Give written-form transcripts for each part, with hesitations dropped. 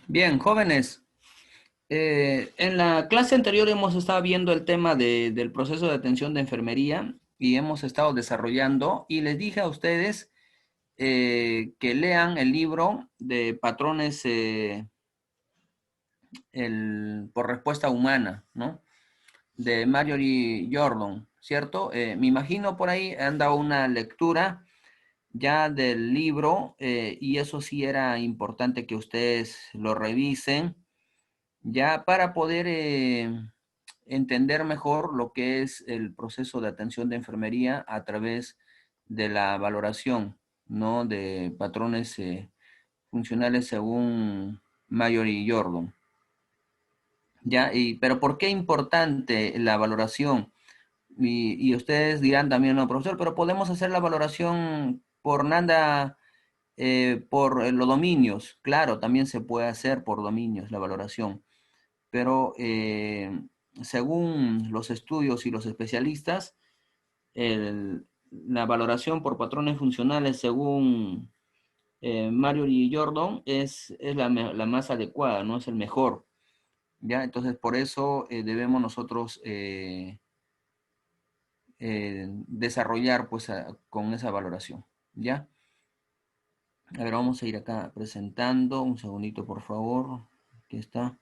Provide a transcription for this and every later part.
Bien, jóvenes, en la clase anterior hemos estado viendo el tema del proceso de atención de enfermería y hemos estado desarrollando y les dije a ustedes que lean el libro de patrones por respuesta humana, ¿no? De Marjorie Jordan, ¿cierto? Me imagino por ahí han dado una lectura ya del libro y eso sí era importante que ustedes lo revisen ya para poder entender mejor lo que es el proceso de atención de enfermería a través de la valoración, ¿no? De patrones funcionales según Mayor y Jordan. ¿Ya? Pero ¿por qué importante la valoración? Y ustedes dirán también, no, profesor, pero podemos hacer la valoración por nada, por los dominios. Claro, también se puede hacer por dominios la valoración, pero según los estudios y los especialistas, la valoración por patrones funcionales según Mario y Jordan es la más adecuada, no es el mejor. ¿Ya? Entonces, por eso debemos nosotros desarrollar pues con esa valoración. ¿Ya? A ver, vamos a ir acá presentando. Un segundito, por favor. Aquí está.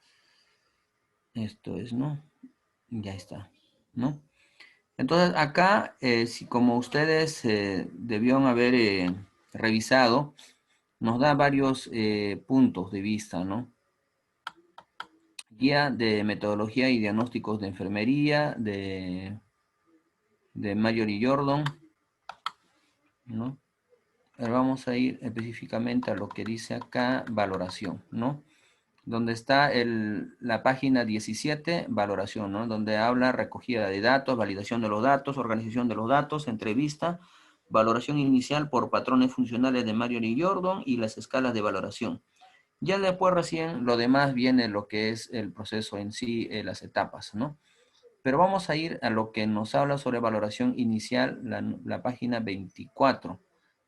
Esto es, ¿no? Ya está, ¿no? Entonces acá, si como ustedes debieron haber revisado, nos da varios puntos de vista, ¿no? Guía de metodología y diagnósticos de enfermería de Mayor y Jordan, ¿no? Ahora vamos a ir específicamente a lo que dice acá, valoración, ¿no? Donde está la página 17, valoración, ¿no? Donde habla recogida de datos, validación de los datos, organización de los datos, entrevista, valoración inicial por patrones funcionales de Marion y Jordan y las escalas de valoración. Ya después recién lo demás viene lo que es el proceso en sí, las etapas, ¿no? Pero vamos a ir a lo que nos habla sobre valoración inicial, la página 24,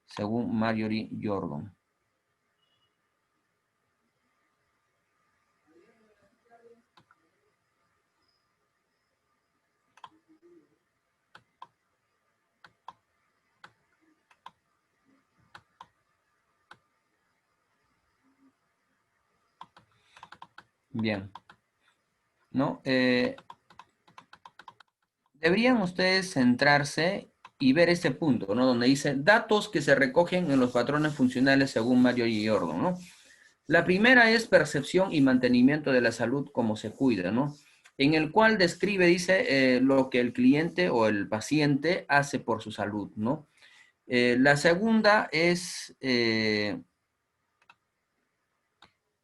según Marjorie Jordan. Bien, ¿no? Deberían ustedes centrarse y ver este punto, ¿no? Donde dice datos que se recogen en los patrones funcionales según Mario y Jordan, ¿no? La primera es percepción y mantenimiento de la salud como se cuida, ¿no? En el cual describe, dice, lo que el cliente o el paciente hace por su salud, ¿no? La segunda es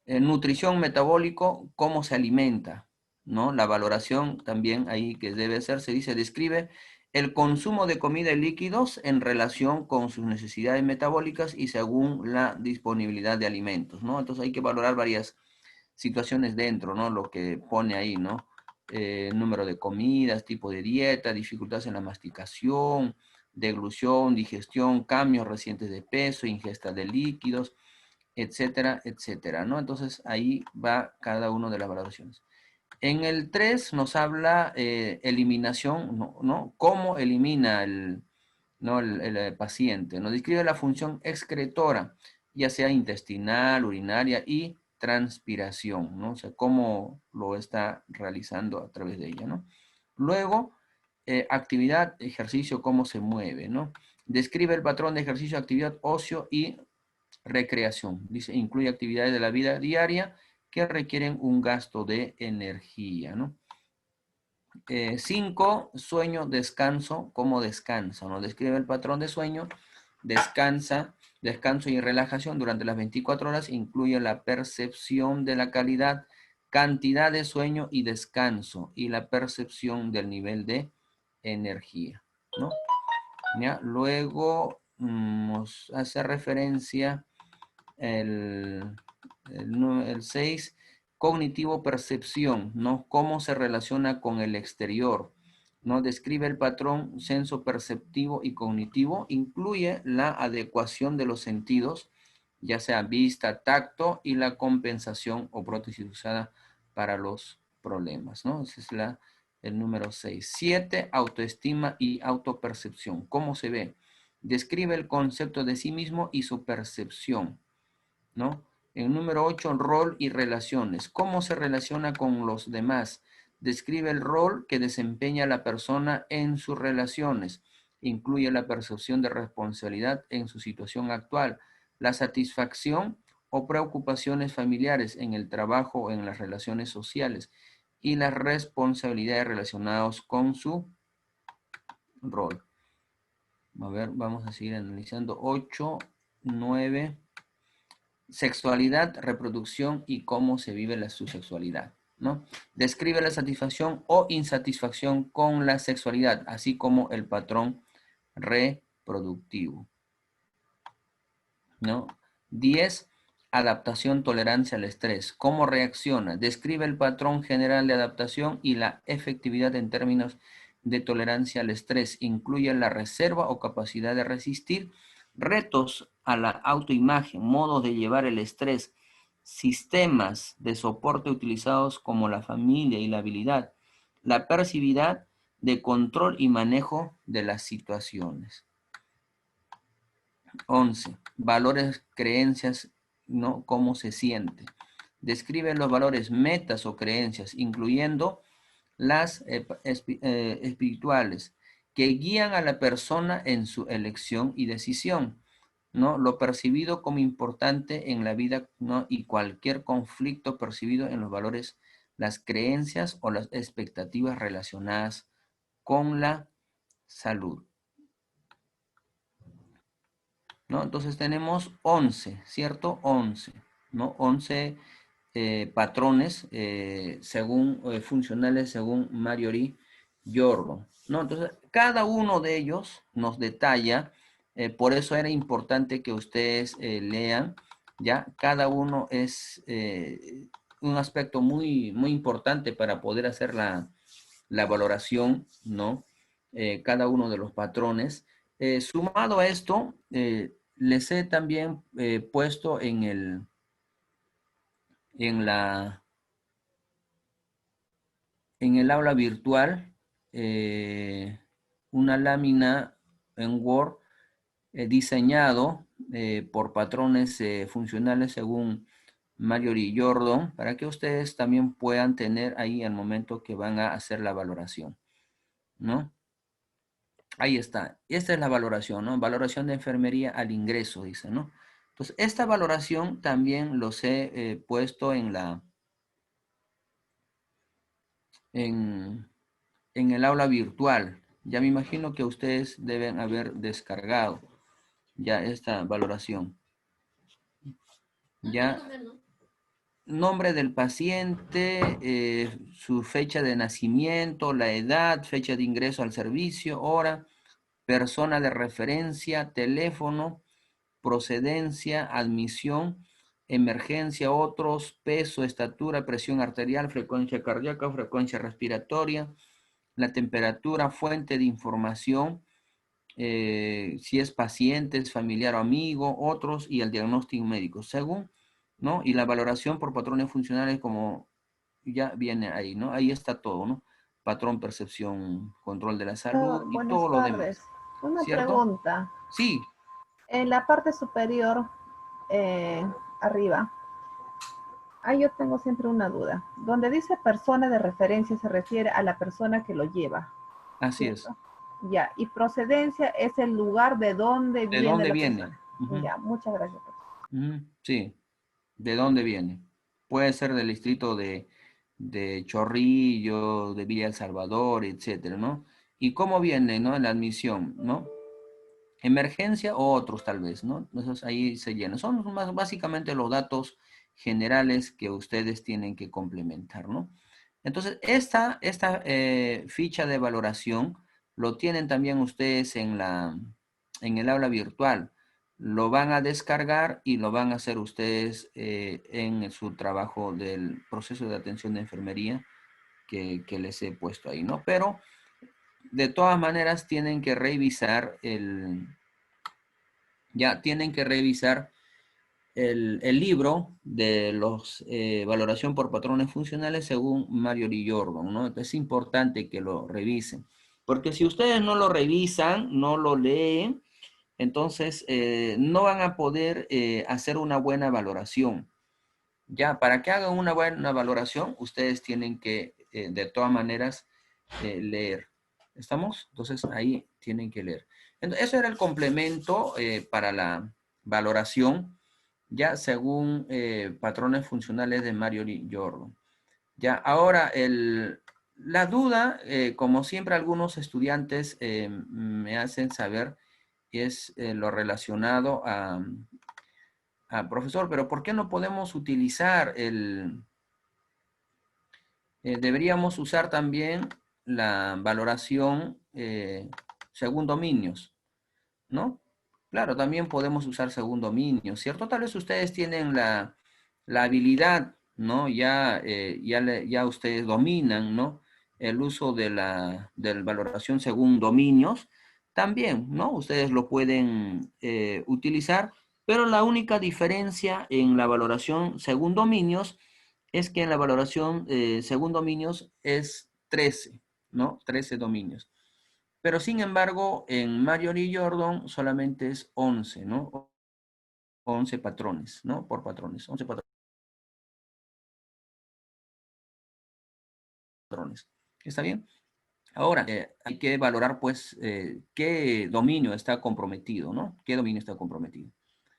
nutrición metabólico, cómo se alimenta, ¿no? La valoración también ahí que debe ser, se dice, describe el consumo de comida y líquidos en relación con sus necesidades metabólicas y según la disponibilidad de alimentos, ¿no? Entonces hay que valorar varias situaciones dentro, ¿no? Lo que pone ahí, ¿no? Número de comidas, tipo de dieta, dificultades en la masticación, deglución, digestión, cambios recientes de peso, ingesta de líquidos, etcétera, etcétera, ¿no? Entonces ahí va cada una de las valoraciones. En el 3 nos habla eliminación, ¿no? ¿Cómo elimina ¿no? el paciente? Nos describe la función excretora, ya sea intestinal, urinaria y transpiración, ¿no? O sea, cómo lo está realizando a través de ella, ¿no? Luego, actividad, ejercicio, cómo se mueve, ¿no? Describe el patrón de ejercicio, actividad, ocio y recreación. Dice, incluye actividades de la vida diaria que requieren un gasto de energía, ¿no? 5, sueño, descanso, cómo descansa, ¿no? Describe el patrón de sueño, descanso y relajación durante las 24 horas, incluye la percepción de la calidad, cantidad de sueño y descanso, y la percepción del nivel de energía, ¿no? ¿Ya? Luego nos hace referencia el, el 6, cognitivo-percepción, ¿no? Cómo se relaciona con el exterior, ¿no? Describe el patrón senso-perceptivo y cognitivo, incluye la adecuación de los sentidos ya sea vista, tacto y la compensación o prótesis usada para los problemas, ¿no? Ese es el número 6. 7, autoestima y autopercepción. ¿Cómo se ve? Describe el concepto de sí mismo y su percepción, ¿no? El número 8, rol y relaciones. ¿Cómo se relaciona con los demás? Describe el rol que desempeña la persona en sus relaciones. Incluye la percepción de responsabilidad en su situación actual, la satisfacción o preocupaciones familiares en el trabajo o en las relaciones sociales y las responsabilidades relacionadas con su rol. A ver, vamos a seguir analizando. 8, 9. Sexualidad, reproducción y cómo se vive su sexualidad, ¿no? Describe la satisfacción o insatisfacción con la sexualidad, así como el patrón reproductivo, ¿no? 10. Adaptación, tolerancia al estrés. ¿Cómo reacciona? Describe el patrón general de adaptación y la efectividad en términos de tolerancia al estrés. Incluye la reserva o capacidad de resistir retos a la autoimagen, modos de llevar el estrés, sistemas de soporte utilizados como la familia y la habilidad, la percibilidad de control y manejo de las situaciones. 11. Valores, creencias, ¿no? ¿Cómo se siente? Describe los valores, metas o creencias, incluyendo las espirituales, que guían a la persona en su elección y decisión, ¿no? Lo percibido como importante en la vida, ¿no? Y cualquier conflicto percibido en los valores, las creencias o las expectativas relacionadas con la salud, ¿no? Entonces tenemos 11, ¿cierto? 11, ¿no? 11 patrones funcionales según Marjorie Jordan, ¿no? Entonces, cada uno de ellos nos detalla, por eso era importante que ustedes lean, ¿ya? Cada uno es un aspecto muy, muy importante para poder hacer la valoración, ¿no? Cada uno de los patrones. Sumado a esto, les he también puesto en la, en el aula virtual una lámina en Word diseñado por patrones funcionales según Marjorie Jordan, para que ustedes también puedan tener ahí al momento que van a hacer la valoración, ¿no? Ahí está. Esta es la valoración, ¿no? Valoración de enfermería al ingreso, dice, ¿no? Entonces, esta valoración también los he puesto en, en el aula virtual. Ya me imagino que ustedes deben haber descargado ya esta valoración. Ya, nombre del paciente, su fecha de nacimiento, la edad, fecha de ingreso al servicio, hora, persona de referencia, teléfono, procedencia, admisión, emergencia, otros, peso, estatura, presión arterial, frecuencia cardíaca, frecuencia respiratoria, la temperatura, fuente de información, si es paciente, es familiar o amigo, otros, y el diagnóstico médico, según, ¿no? Y la valoración por patrones funcionales como ya viene ahí, ¿no? Ahí está todo, ¿no? Patrón, percepción, control de la salud y Buenas todo lo tardes. demás, Una ¿cierto? pregunta. Sí, En la parte superior, arriba, ahí yo tengo siempre una duda. Donde dice persona de referencia se refiere a la persona que lo lleva, así es. ¿cierto? Ya, y procedencia es el lugar de donde ¿De viene dónde la viene? persona. Ujú, Ya, muchas gracias. ujú, sí, ¿de dónde viene? Puede ser del distrito de Chorrillo, de Villa El Salvador, etcétera, ¿no? ¿Y cómo viene, ¿no? En la admisión, ¿no? Emergencia o otros tal vez, ¿no? Entonces ahí se llena. Son más básicamente los datos generales que ustedes tienen que complementar, ¿no? Entonces, esta ficha de valoración lo tienen también ustedes en el aula virtual. Lo van a descargar y lo van a hacer ustedes en su trabajo del proceso de atención de enfermería que les he puesto ahí, ¿no? Pero de todas maneras tienen que revisar ya tienen que revisar el libro de los valoración por patrones funcionales según Marjorie Jordan, ¿no? Es importante que lo revisen, porque si ustedes no lo revisan, no lo leen, entonces no van a poder hacer una buena valoración. Ya, para que hagan una buena valoración, ustedes tienen que, de todas maneras, leer. ¿Estamos? Entonces, ahí tienen que leer. Entonces, eso era el complemento para la valoración, ya según patrones funcionales de Marjorie Jordan. Ya, ahora, la duda, como siempre algunos estudiantes me hacen saber, es lo relacionado a profesor, pero ¿por qué no podemos utilizar deberíamos usar también la valoración según dominios, ¿no? Claro, también podemos usar según dominios, ¿cierto? Tal vez ustedes tienen la habilidad, ¿no? Ya ustedes dominan, ¿no? El uso de la valoración según dominios, también, ¿no? Ustedes lo pueden utilizar, pero la única diferencia en la valoración según dominios es que en la valoración según dominios es 13, ¿no? 13 dominios. Pero sin embargo, en Marjorie Jordan solamente es 11, ¿no? 11 patrones, ¿no? Por patrones, 11 patrones. ¿Está bien? Ahora, hay que valorar, pues, qué dominio está comprometido, ¿no? ¿Qué dominio está comprometido?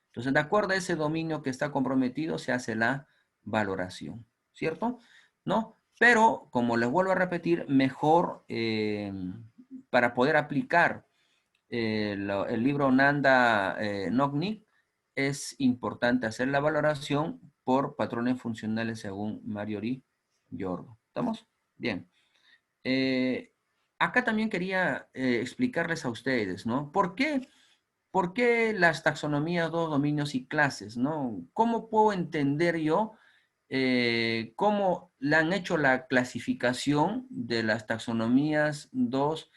Entonces, de acuerdo a ese dominio que está comprometido, se hace la valoración, ¿cierto? ¿No? Pero, como les vuelvo a repetir, mejor para poder aplicar el libro Nanda Nognik, es importante hacer la valoración por patrones funcionales según Marjorie Jordan. ¿Estamos? Bien. Eh, Acá también quería explicarles a ustedes, ¿no? ¿Por qué las taxonomías, dos dominios y clases, ¿no? ¿Cómo puedo entender yo cómo le han hecho la clasificación de las taxonomías, dos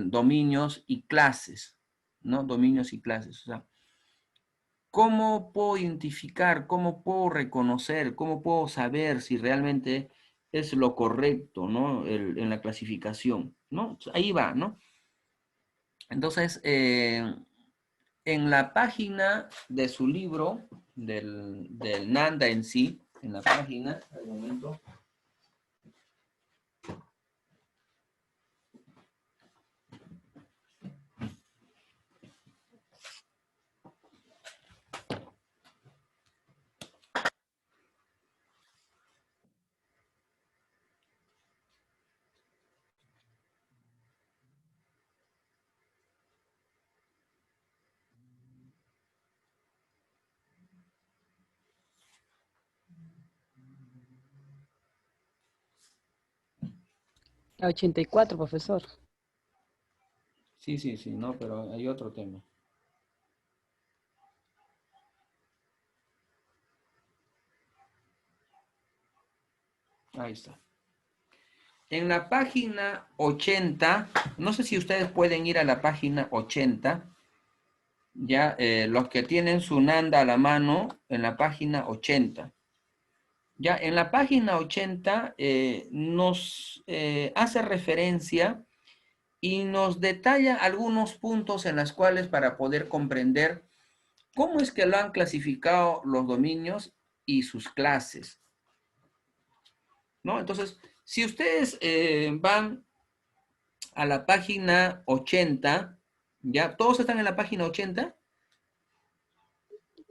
dominios y clases, ¿no? Dominios y clases. O sea, ¿cómo puedo identificar, cómo puedo reconocer, cómo puedo saber si realmente es lo correcto, ¿no? En la clasificación, ¿no? Ahí va, ¿no? Entonces, en la página de su libro, del Nanda en sí, en la página, al momento, La 84, profesor. sí, sí, sí, no, pero hay otro tema. Ahí está. En la página 80, no sé si ustedes pueden ir a la página 80, ya los que tienen su Nanda a la mano, en la página 80. Ya en la página 80 nos hace referencia y nos detalla algunos puntos en los cuales para poder comprender cómo es que lo han clasificado los dominios y sus clases, ¿no? Entonces, si ustedes van a la página 80, ¿ya? ¿Todos están en la página 80?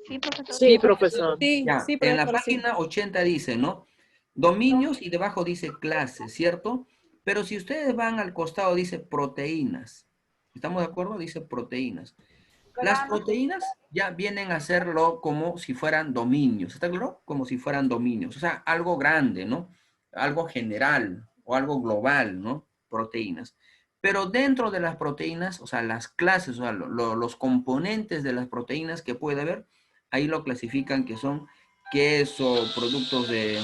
Sí, profesor. Sí, profesor. Sí, Ya, sí, en la profesor, sí. página 80 dice, ¿no? Dominios y debajo dice clases, ¿cierto? Pero si ustedes van al costado dice proteínas. ¿Estamos de acuerdo? Dice proteínas. Las proteínas ya vienen a serlo como si fueran dominios. ¿Está claro? Como si fueran dominios. O sea, algo grande, ¿no? Algo general o algo global, ¿no? Proteínas. Pero dentro de las proteínas, o sea, las clases, o sea, los componentes de las proteínas que puede haber, ahí lo clasifican que son queso, productos de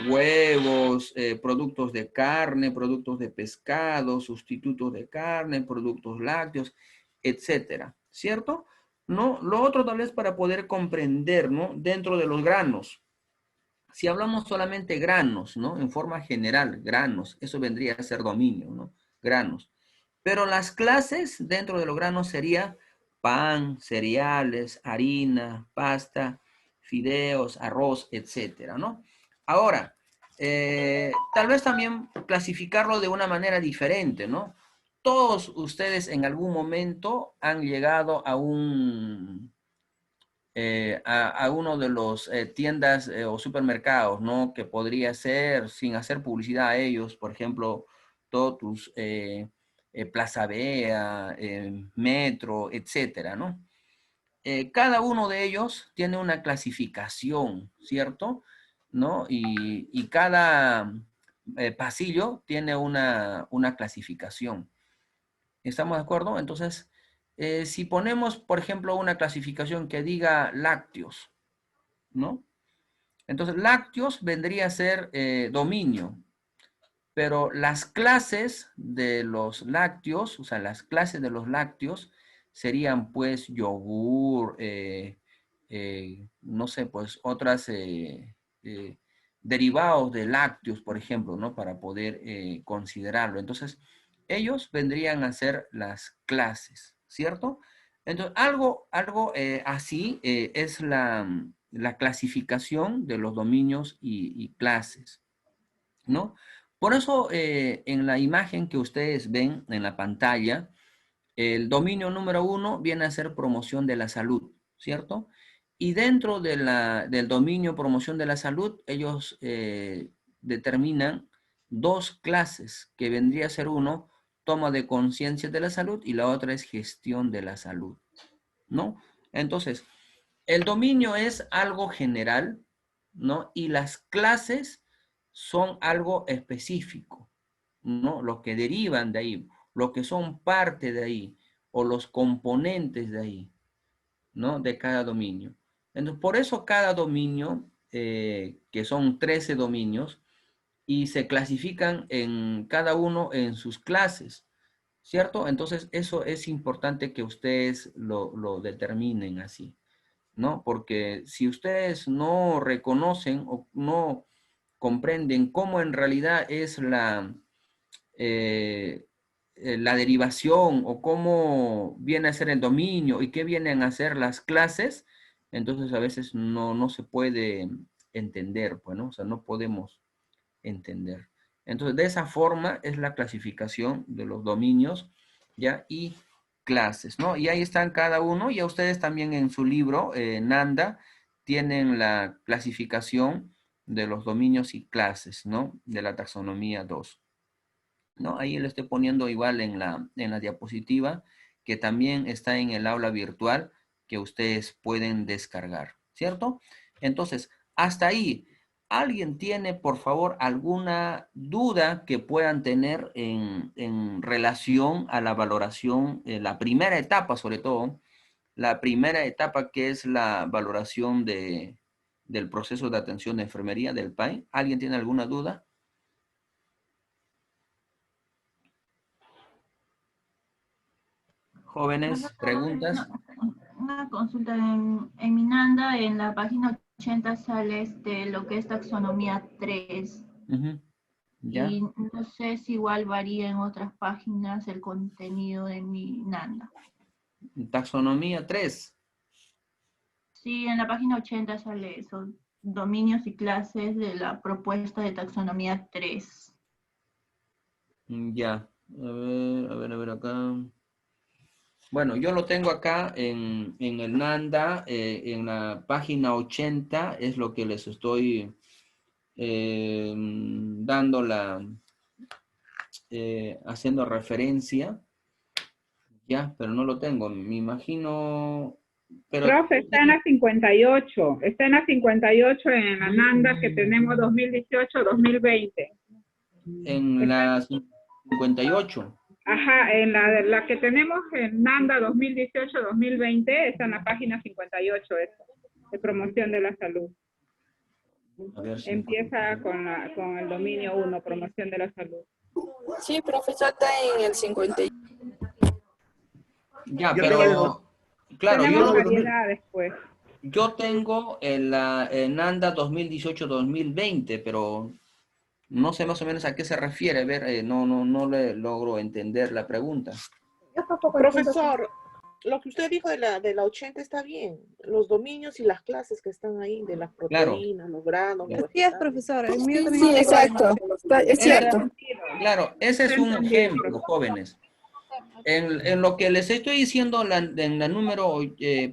huevos, productos de carne, productos de pescado, sustitutos de carne, productos lácteos, etcétera, ¿cierto? ¿no? Lo otro tal vez para poder comprender, ¿no? Dentro de los granos. Si hablamos solamente granos, ¿no? En forma general, granos, eso vendría a ser dominio, ¿no? Granos. Pero las clases dentro de los granos sería pan, cereales, harina, pasta, fideos, arroz, etcétera, ¿no? Ahora, tal vez también clasificarlo de una manera diferente, ¿no? Todos ustedes en algún momento han llegado a a uno de los tiendas o supermercados, ¿no? Que podría ser, sin hacer publicidad a ellos, por ejemplo, Totus, Plaza Vea, Metro, etcétera, ¿no? Cada uno de ellos tiene una clasificación, ¿cierto? ¿No? Y cada pasillo tiene una clasificación. ¿Estamos de acuerdo? Entonces, si ponemos, por ejemplo, una clasificación que diga lácteos, ¿no? Entonces, lácteos vendría a ser dominio, pero las clases de los lácteos, o sea, las clases de los lácteos serían pues yogur, no sé, pues otras derivados de lácteos, por ejemplo, ¿no? Para poder considerarlo. Entonces, ellos vendrían a ser las clases, ¿cierto? Entonces, algo así es la clasificación de los dominios y clases, ¿no? Por eso, en la imagen que ustedes ven en la pantalla, el dominio número 1 viene a ser promoción de la salud, ¿cierto? Y dentro de del dominio promoción de la salud, ellos determinan dos clases, que vendría a ser uno, toma de conciencia de la salud, y la otra es gestión de la salud, ¿no? Entonces, el dominio es algo general, ¿no? Y las clases son algo específico, ¿no? Los que derivan de ahí, los que son parte de ahí, o los componentes de ahí, ¿no? De cada dominio. Entonces, por eso cada dominio, que son 13 dominios, y se clasifican en cada uno en sus clases, ¿cierto? Entonces, eso es importante que ustedes lo determinen así, ¿no? Porque si ustedes no reconocen o no comprenden cómo en realidad es la derivación o cómo viene a ser el dominio y qué vienen a ser las clases, entonces a veces no se puede entender, pues, ¿no? O sea, no podemos entender. Entonces, de esa forma es la clasificación de los dominios, ¿ya? Y clases, ¿no? Y ahí están cada uno, y a ustedes también en su libro, Nanda, tienen la clasificación de los dominios y clases, ¿no? De la taxonomía 2, ¿no? Ahí le estoy poniendo igual en la diapositiva, que también está en el aula virtual, que ustedes pueden descargar, ¿cierto? Entonces, hasta ahí, ¿alguien tiene, por favor, alguna duda que puedan tener en relación a la valoración, la primera etapa, sobre todo, la primera etapa que es la valoración del proceso de atención de enfermería del PAI? ¿Alguien tiene alguna duda? Jóvenes, preguntas. Una consulta en Minanda, en la página 80 sale lo que es taxonomía 3. Ujú. ¿Ya? Y no sé si igual varía en otras páginas el contenido de Minanda. Taxonomía 3. Sí, en la página 80 sale eso, dominios y clases de la propuesta de taxonomía 3. Ya. A ver acá. Bueno, yo lo tengo acá en el Nanda, en la página 80, es lo que les estoy dando haciendo referencia, ya, pero no lo tengo, me imagino, pero Profe, está en la 58, está en la 58 en la NANDA que tenemos 2018-2020. en la 58. Ajá, en la que tenemos en NANDA 2018-2020 está en la página 58, eso, de promoción de la salud. A ver si Empieza con el dominio 1, promoción de la salud. Sí, profesor, está en el 50. ya, Yo tengo Claro, Tenemos yo, variedades, pues. yo tengo el NANDA 2018-2020, pero no sé más o menos a qué se refiere. A ver, no le logro entender la pregunta. Yo tampoco entiendo. Profesor, lo que usted dijo de la 80 está bien. Los dominios y las clases que están ahí, de las Claro. proteínas, los granos, los Así es, vegetales. profesor. El mío Sí, también sí, está igual. exacto. Es cierto. Claro, ese es un ejemplo, jóvenes. En lo que les estoy diciendo en la número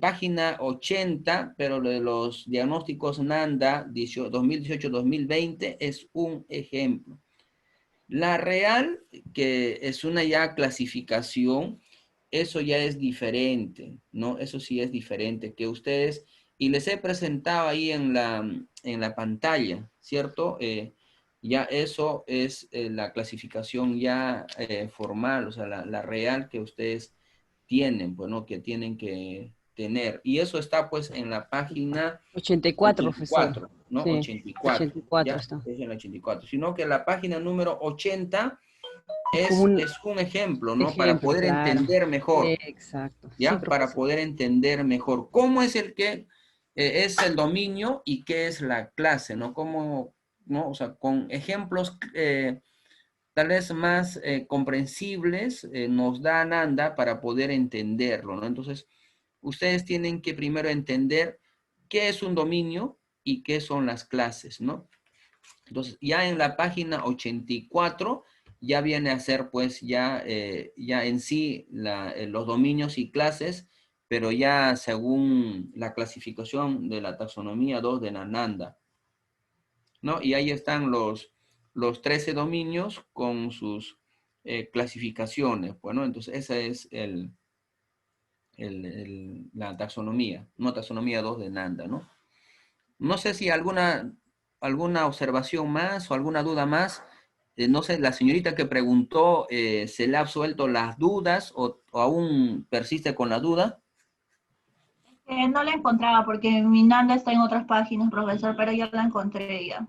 página 80, pero de los diagnósticos NANDA 2018-2020 es un ejemplo. La real, que es una ya clasificación, eso ya es diferente, ¿no? Eso sí es diferente que ustedes, y les he presentado ahí en la pantalla, ¿cierto? Ya eso es la clasificación ya formal, o sea, la real que ustedes tienen, bueno, que tienen que tener. Y eso está pues en la página 84, profesor. 84, ¿no? Sí, 84. 84 ¿ya? está. Es en la 84. Sino que la página número 80 Como es un ejemplo, ¿no? Para ejemplo, poder claro. entender mejor. Exacto. ¿Ya? Sí, Para profesor. poder entender mejor cómo es el que es el dominio y qué es la clase, ¿no? Cómo, ¿no? O sea, con ejemplos tal vez más comprensibles nos da Ananda para poder entenderlo, ¿no? Entonces, ustedes tienen que primero entender qué es un dominio y qué son las clases, ¿no? Entonces, ya en la página 84 ya viene a ser pues ya en sí los dominios y clases, pero ya según la clasificación de la taxonomía 2 de Nananda, ¿no? Y ahí están los 13 dominios con sus clasificaciones, bueno, entonces esa es la taxonomía, no taxonomía 2 de Nanda, ¿no? No sé si alguna observación más o alguna duda más. No sé, la señorita que preguntó, ¿se le ha absuelto las dudas o aún persiste con la duda? No la encontraba porque mi Nanda está en otras páginas, profesor, pero ya la encontré ya.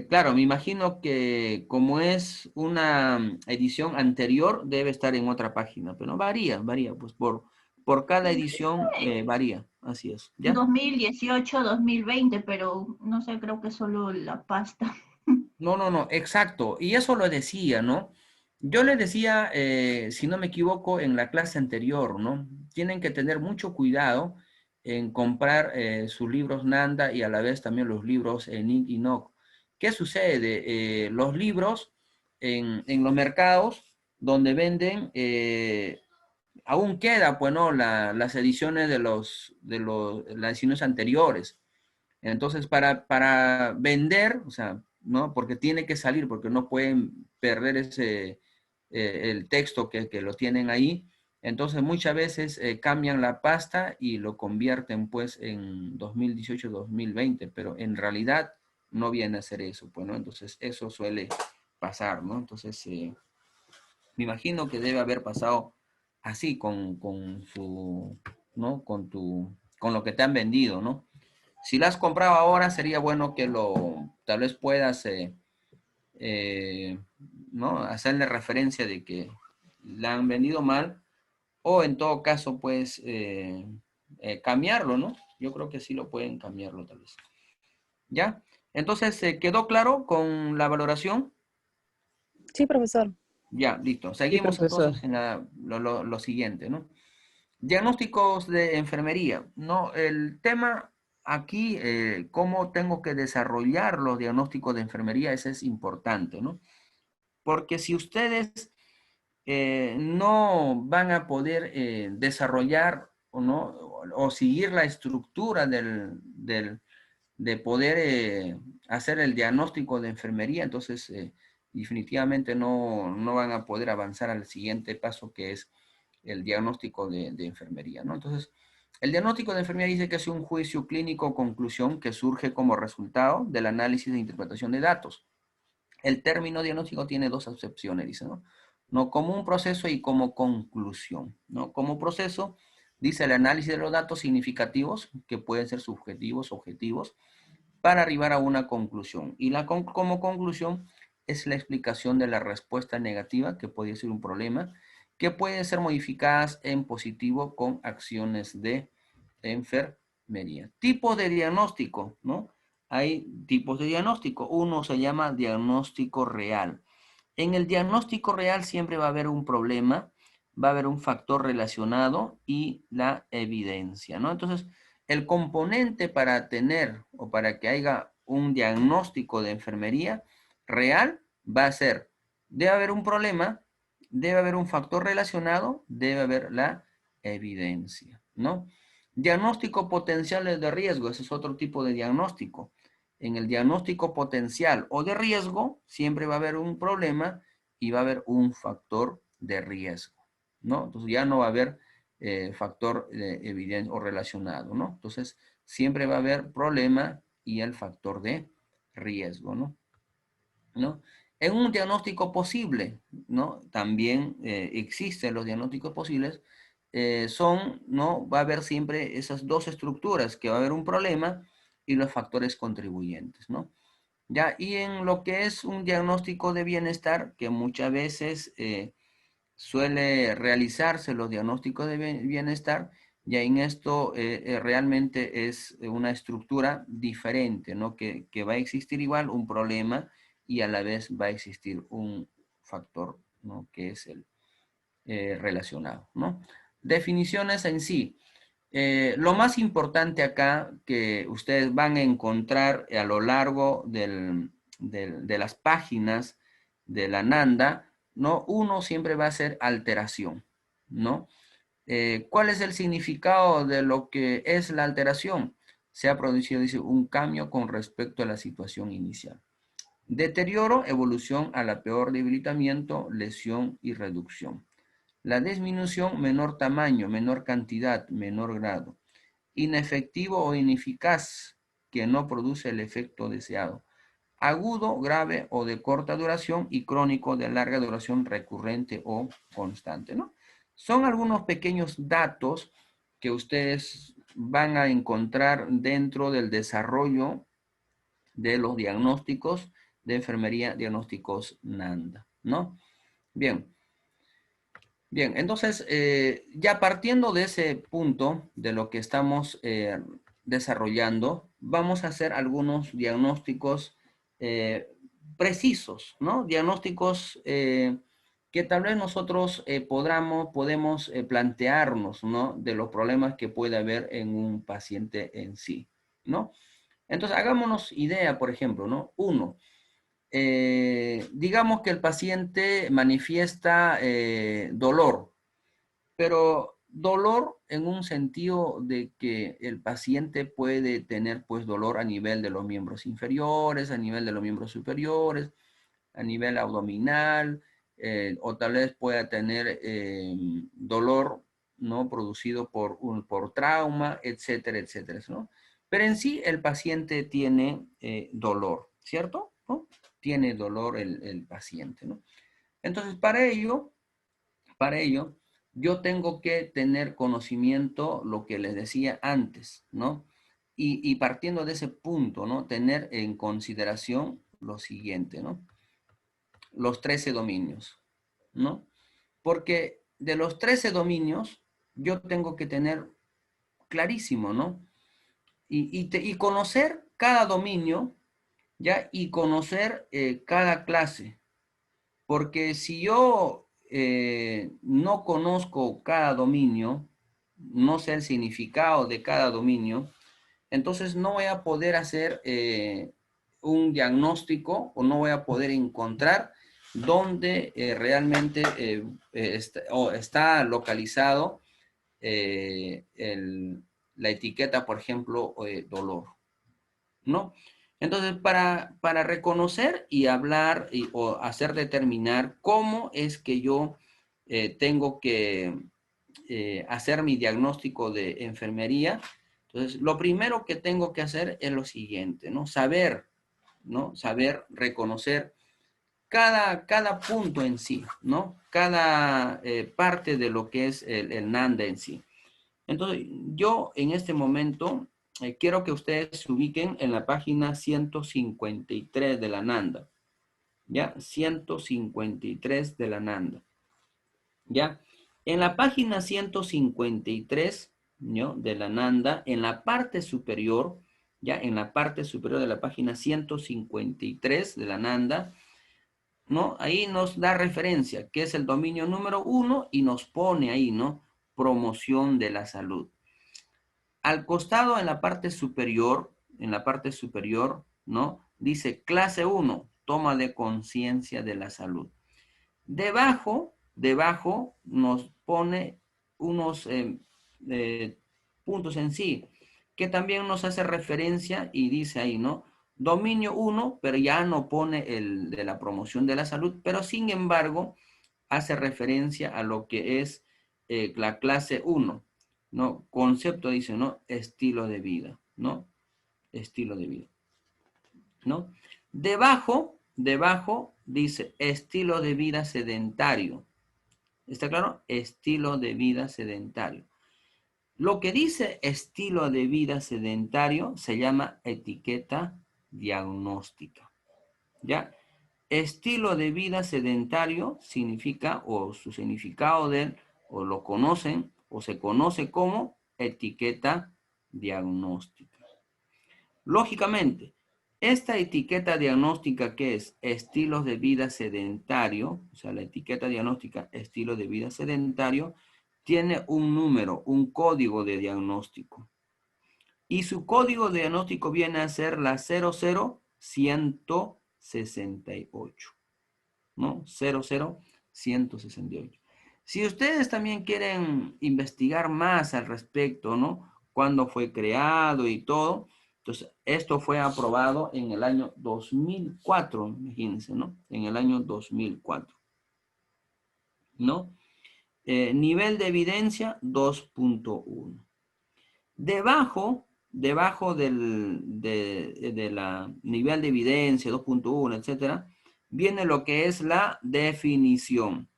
Claro, me imagino que como es una edición anterior, debe estar en otra página, pero varía, pues por cada edición varía, así es. ¿Ya? 2018, 2020, pero no sé, creo que solo la pasta. No, exacto. Y eso lo decía, ¿no? Yo le decía, si no me equivoco, en la clase anterior, ¿no? Tienen que tener mucho cuidado en comprar sus libros Nanda y a la vez también los libros Nick y Nock. ¿Qué sucede? Los libros en los mercados donde venden, aún queda, pues, ¿no? Las ediciones de las ediciones anteriores. Entonces, para vender, o sea, ¿no? Porque tiene que salir, porque no pueden perder el texto que lo tienen ahí. Entonces, muchas veces cambian la pasta y lo convierten, pues, en 2018-2020, pero en realidad no viene a ser eso, pues, ¿no? Entonces, eso suele pasar, ¿no? Entonces, me imagino que debe haber pasado así con su, ¿no? Con lo que te han vendido, ¿no? Si la has comprado ahora, sería bueno que tal vez puedas, ¿no? Hacerle referencia de que la han vendido mal, o en todo caso, pues, cambiarlo, ¿no? Yo creo que sí lo pueden cambiarlo, tal vez. ¿Ya? Entonces, ¿quedó claro con la valoración? Sí, profesor. Ya, listo. Sí, Seguimos profesor. entonces en lo siguiente, ¿no? Diagnósticos de enfermería, ¿no? El tema aquí, cómo tengo que desarrollar los diagnósticos de enfermería, ese es importante, ¿no? Porque si ustedes no van a poder desarrollar o, no, o seguir la estructura de poder hacer el diagnóstico de enfermería, entonces definitivamente no van a poder avanzar al siguiente paso, que es el diagnóstico de enfermería, ¿no? Entonces, el diagnóstico de enfermería dice que es un juicio clínico o conclusión que surge como resultado del análisis e interpretación de datos. El término diagnóstico tiene dos acepciones, dice, ¿no? No como un proceso y como conclusión, ¿no? Como proceso, dice el análisis de los datos significativos, que pueden ser subjetivos, objetivos, para arribar a una conclusión. Y como conclusión es la explicación de la respuesta negativa, que podría ser un problema, que pueden ser modificadas en positivo con acciones de enfermería. Tipos de diagnóstico, ¿no? Hay tipos de diagnóstico. Uno se llama diagnóstico real. En el diagnóstico real siempre va a haber un problema, va a haber un factor relacionado y la evidencia, ¿no? Entonces, el componente para tener o para que haya un diagnóstico de enfermería real va a ser, debe haber un problema, debe haber un factor relacionado, debe haber la evidencia, ¿no? Diagnóstico potenciales de riesgo, ese es otro tipo de diagnóstico. En el diagnóstico potencial o de riesgo, siempre va a haber un problema y va a haber un factor de riesgo, ¿no? Entonces ya no va a haber factor evidente o relacionado, ¿no? Entonces siempre va a haber problema y el factor de riesgo, ¿no? ¿No? En un diagnóstico posible, ¿no? También existen los diagnósticos posibles, ¿no? Va a haber siempre esas dos estructuras, que va a haber un problema y los factores contribuyentes, ¿no? Ya, y en lo que es un diagnóstico de bienestar, que muchas veces suele realizarse los diagnósticos de bienestar, ya en esto realmente es una estructura diferente, ¿no? Que va a existir igual un problema y a la vez va a existir un factor, ¿no? Que es el relacionado, ¿no? Definiciones en sí. Lo más importante acá que ustedes van a encontrar a lo largo de las páginas de la NANDA, ¿no? Uno siempre va a ser alteración, ¿no? ¿Cuál es el significado de lo que es la alteración? Se ha producido, dice, un cambio con respecto a la situación inicial. Deterioro, evolución a la peor, debilitamiento, lesión y reducción. La disminución, menor tamaño, menor cantidad, menor grado. Inefectivo o ineficaz, que no produce el efecto deseado. Agudo, grave o de corta duración, y crónico, de larga duración, recurrente o constante, ¿no? Son algunos pequeños datos que ustedes van a encontrar dentro del desarrollo de los diagnósticos de enfermería, diagnósticos NANDA, ¿no? Bien. Bien, entonces, ya partiendo de ese punto de lo que estamos desarrollando, vamos a hacer algunos diagnósticos precisos, ¿no? Diagnósticos que tal vez nosotros podemos plantearnos, ¿no? De los problemas que puede haber en un paciente en sí, ¿no? Entonces, hagámonos idea, por ejemplo, ¿no? Uno, digamos que el paciente manifiesta dolor, pero dolor en un sentido de que el paciente puede tener pues dolor a nivel de los miembros inferiores, a nivel de los miembros superiores, a nivel abdominal, o tal vez pueda tener dolor, ¿no? Producido por trauma, etcétera, etcétera, ¿no? Pero en sí el paciente tiene dolor, ¿cierto? ¿No? Tiene dolor el paciente, ¿no? Entonces, para ello, yo tengo que tener conocimiento, lo que les decía antes, ¿no? Y partiendo de ese punto, ¿no? Tener en consideración lo siguiente, ¿no? Los 13 dominios, ¿no? Porque de los 13 dominios, yo tengo que tener clarísimo, ¿no? Y conocer cada dominio, ¿ya? Y conocer cada clase. Porque si yo no conozco cada dominio, no sé el significado de cada dominio, entonces no voy a poder hacer un diagnóstico o no voy a poder encontrar dónde realmente está localizado la etiqueta, por ejemplo, dolor, ¿no? Entonces, para reconocer y hablar o hacer determinar cómo es que yo tengo que hacer mi diagnóstico de enfermería, entonces lo primero que tengo que hacer es lo siguiente, ¿no? Saber, ¿no? Saber reconocer cada punto en sí, ¿no? Cada parte de lo que es el NANDA en sí. Entonces, yo en este momento quiero que ustedes se ubiquen en la página 153 de la NANDA. ¿Ya? 153 de la NANDA. ¿Ya? En la página 153, ¿no?, de la Nanda, en la parte superior, ya en la parte superior de la página 153 de la Nanda, ¿no? Ahí nos da referencia, que es el dominio número 1, y nos pone ahí, ¿no? Promoción de la salud. Al costado, en la parte superior, ¿no? Dice clase 1, toma de conciencia de la salud. Debajo nos pone unos puntos en sí, que también nos hace referencia y dice ahí, ¿no? Dominio 1, pero ya no pone el de la promoción de la salud, pero sin embargo hace referencia a lo que es la clase 1, ¿no? Concepto, dice, ¿no? Estilo de vida, ¿no? Estilo de vida, ¿no? Debajo dice estilo de vida sedentario. ¿Está claro? Estilo de vida sedentario. Lo que dice estilo de vida sedentario se llama etiqueta diagnóstica. ¿Ya? Estilo de vida sedentario significa, o su significado de él, o lo conocen, o se conoce como etiqueta diagnóstica. Lógicamente, esta etiqueta diagnóstica, que es estilos de vida sedentario, o sea, la etiqueta diagnóstica estilo de vida sedentario, tiene un número, un código de diagnóstico. Y su código de diagnóstico viene a ser la 00168, ¿no? 00168. Si ustedes también quieren investigar más al respecto, ¿no? Cuándo fue creado y todo, entonces esto fue aprobado en el año 2004, imagínense, ¿no? En el año 2004, ¿no? Nivel de evidencia 2.1. Debajo de la nivel de evidencia 2.1, etcétera, viene lo que es la definición.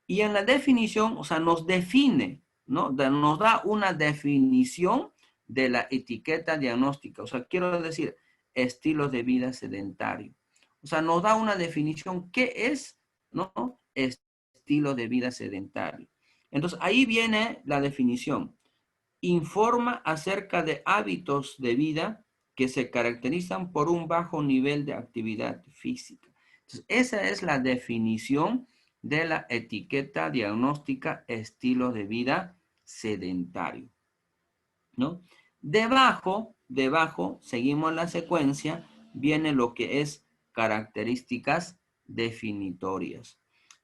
Y en la definición, o sea, nos define, ¿no? Nos da una definición de la etiqueta diagnóstica. O sea, quiero decir, estilos de vida sedentario. O sea, nos da una definición. ¿Qué es, no? Estilo de vida sedentario. Entonces, ahí viene la definición. Informa acerca de hábitos de vida que se caracterizan por un bajo nivel de actividad física. Entonces, esa es la definición de la etiqueta diagnóstica estilo de vida sedentario, ¿no? Debajo, seguimos la secuencia, viene lo que es características definitorias.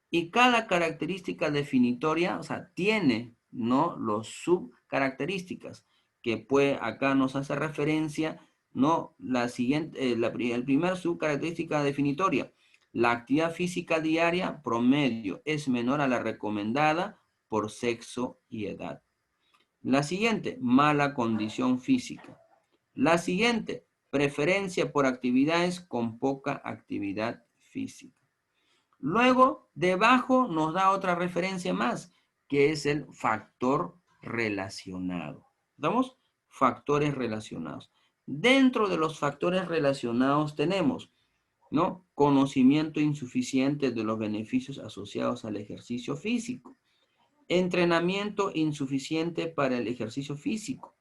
Y cada característica definitoria, o sea, tiene, ¿no?, los subcaracterísticas, que puede, acá nos hace referencia, ¿no?, la siguiente, el primer subcaracterística definitoria. La actividad física diaria promedio es menor a la recomendada por sexo y edad. La siguiente, mala condición física. La siguiente, preferencia por actividades con poca actividad física. Luego, debajo nos da otra referencia más, que es el factor relacionado. ¿Estamos? Factores relacionados. Dentro de los factores relacionados tenemos, ¿no?, conocimiento insuficiente de los beneficios asociados al ejercicio físico. Entrenamiento insuficiente para el ejercicio físico.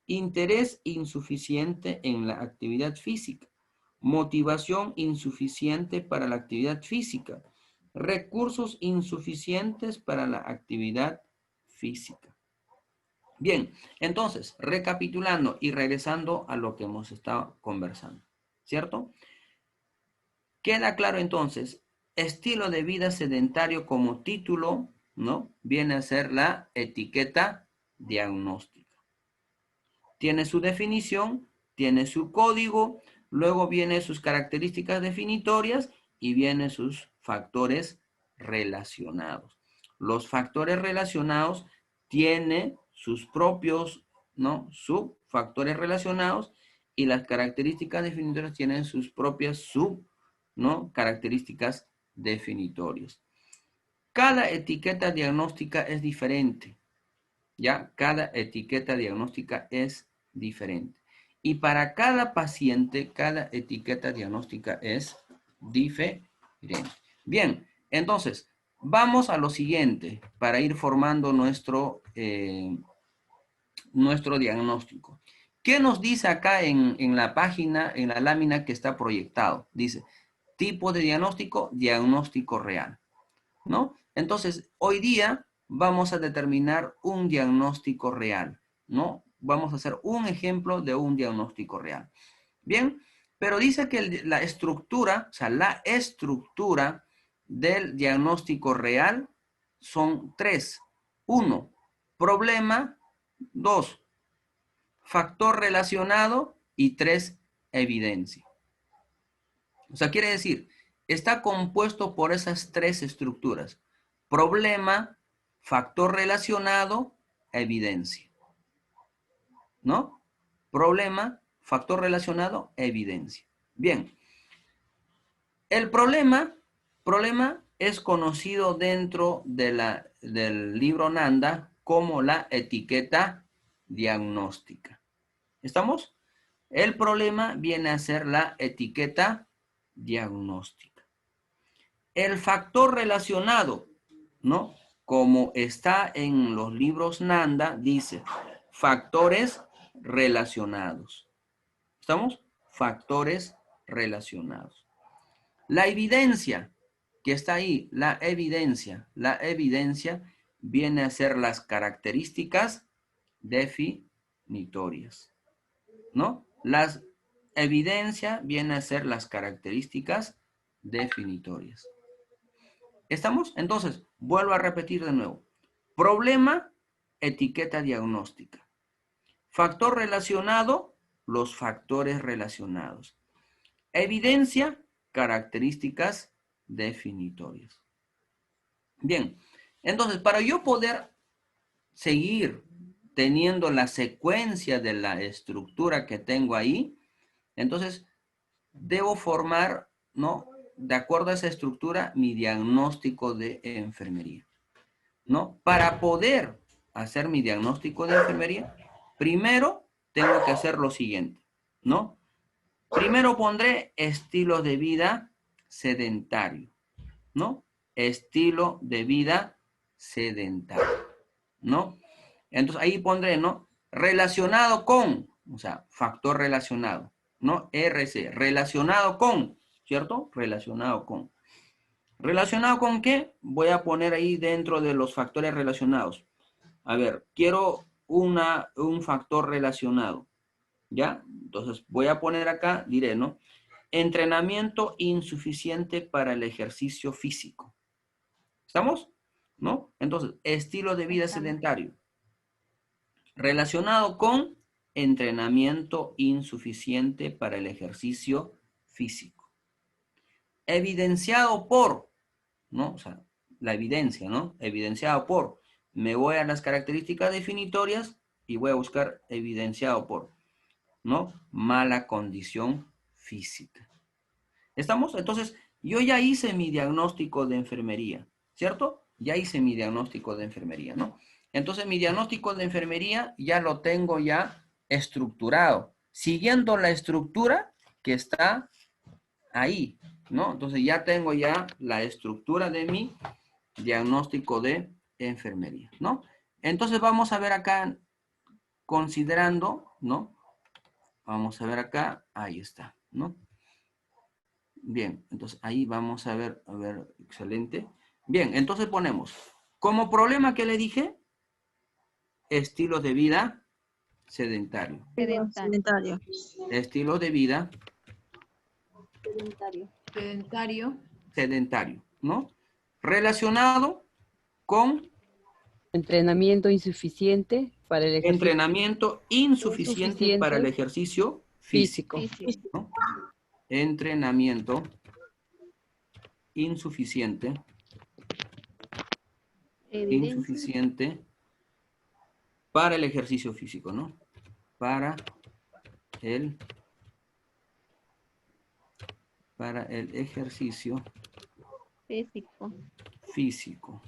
Interés insuficiente en la actividad física. Motivación insuficiente para la actividad física. Recursos insuficientes para la actividad física. Bien, entonces, recapitulando y regresando a lo que hemos estado conversando, ¿cierto? Queda claro entonces, estilo de vida sedentario como título, ¿no?, viene a ser la etiqueta diagnóstica. Tiene su definición, tiene su código, luego vienen sus características definitorias y vienen sus factores relacionados. Los factores relacionados tienen sus propios, ¿no?, subfactores relacionados, y las características definitorias tienen sus propias ¿no?, características definitorias. Cada etiqueta diagnóstica es diferente, ¿ya? Cada etiqueta diagnóstica es diferente. Y para cada paciente, cada etiqueta diagnóstica es diferente. Bien, entonces, Vamos a lo siguiente para ir formando nuestro diagnóstico. ¿Qué nos dice acá en la página, en la lámina que está proyectado? Dice, tipo de diagnóstico, diagnóstico real, ¿no? Entonces, hoy día vamos a determinar un diagnóstico real, ¿no? Vamos a hacer un ejemplo de un diagnóstico real. Bien, pero dice que la estructura, o sea, la estructura del diagnóstico real son 3. 1, problema. 2, factor relacionado. Y 3, evidencia. O sea, quiere decir, está compuesto por esas 3 estructuras. Problema, factor relacionado, evidencia. ¿No? Problema, factor relacionado, evidencia. Bien. El problema es conocido dentro de del libro Nanda como la etiqueta diagnóstica. ¿Estamos? El problema viene a ser la etiqueta diagnóstica. El factor relacionado, ¿no? Como está en los libros Nanda, dice factores relacionados. ¿Estamos? Factores relacionados. La evidencia que está ahí, la evidencia viene a ser las características definitorias, ¿no? Las evidencia viene a ser las características definitorias. ¿Estamos? Entonces, vuelvo a repetir de nuevo. Problema, etiqueta diagnóstica. Factor relacionado, los factores relacionados. Evidencia, características definitorias. Bien, entonces, para yo poder seguir teniendo la secuencia de la estructura que tengo ahí, entonces debo formar, ¿no? De acuerdo a esa estructura, mi diagnóstico de enfermería, ¿no? Para poder hacer mi diagnóstico de enfermería, primero tengo que hacer lo siguiente, ¿no? Primero pondré estilo de vida sedentario, ¿no? Estilo de vida sedentario, ¿no? Entonces ahí pondré, ¿no? Relacionado con, o sea, factor relacionado, ¿no? RC, relacionado con, ¿cierto? Relacionado con. ¿Relacionado con qué? Voy a poner ahí dentro de los factores relacionados. A ver, quiero un factor relacionado, ¿ya? Entonces voy a poner acá, diré, ¿no? Entrenamiento insuficiente para el ejercicio físico. ¿Estamos? ¿No? Entonces, estilo de vida sedentario. Relacionado con entrenamiento insuficiente para el ejercicio físico. Evidenciado por, ¿no? O sea, la evidencia, ¿no? Evidenciado por. Me voy a las características definitorias y voy a buscar evidenciado por, ¿no? Mala condición física. ¿Estamos? Entonces, yo ya hice mi diagnóstico de enfermería, ¿cierto? Ya hice mi diagnóstico de enfermería, ¿no? Entonces, mi diagnóstico de enfermería ya lo tengo ya estructurado, siguiendo la estructura que está ahí, ¿no? Entonces, ya tengo ya la estructura de mi diagnóstico de enfermería, ¿no? Entonces, vamos a ver acá, considerando, ¿no? Vamos a ver acá, ahí está, ¿no? Bien, entonces ahí vamos a ver, excelente. Bien, entonces ponemos, como problema que le dije, estilo de vida sedentario. Sedentario. Estilo de vida sedentario, ¿no? Relacionado con Entrenamiento insuficiente para el ejercicio entrenamiento insuficiente para el ejercicio físico, físico. ¿no? Entrenamiento insuficiente para el ejercicio físico, ¿no? Para el ejercicio físico.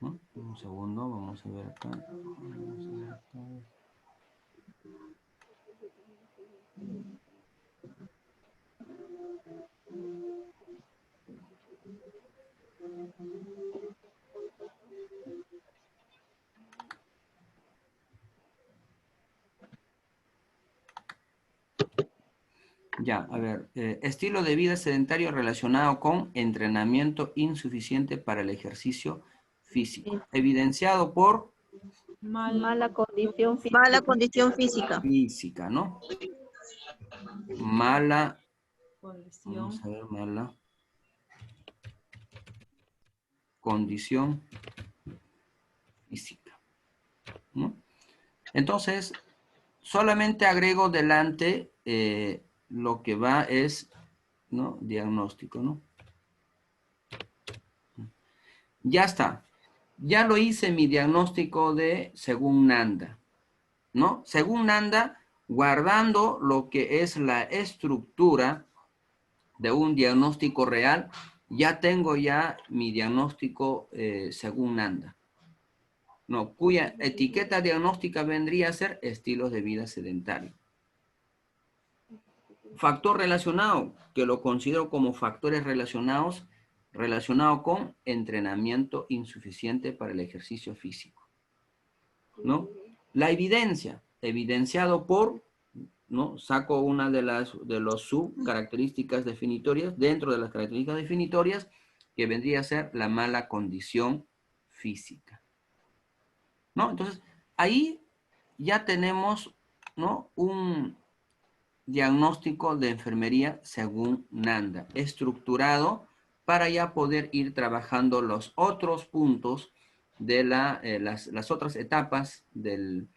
¿No? Un segundo, vamos a ver acá. Ya, a ver, estilo de vida sedentario relacionado con entrenamiento insuficiente para el ejercicio físico, evidenciado por Mala condición física. Mala condición física. física, ¿no? Mala, Condición. vamos a ver, mala condición física, ¿no? Entonces, solamente agrego delante lo que va es, ¿no? Diagnóstico, ¿no? Ya está. Ya lo hice mi diagnóstico de según Nanda, ¿no? Según Nanda, guardando lo que es la estructura de un diagnóstico real, ya tengo ya mi diagnóstico según Nanda, ¿no? Cuya etiqueta diagnóstica vendría a ser estilos de vida sedentario. Factor relacionado, que lo considero como factores relacionados, relacionado con entrenamiento insuficiente para el ejercicio físico, ¿no? La evidencia, evidenciado por, ¿no? Saco una de las subcaracterísticas definitorias, dentro de las características definitorias, que vendría a ser la mala condición física, ¿no? Entonces, ahí ya tenemos, ¿no? Un diagnóstico de enfermería según Nanda, estructurado para ya poder ir trabajando los otros puntos de las otras etapas del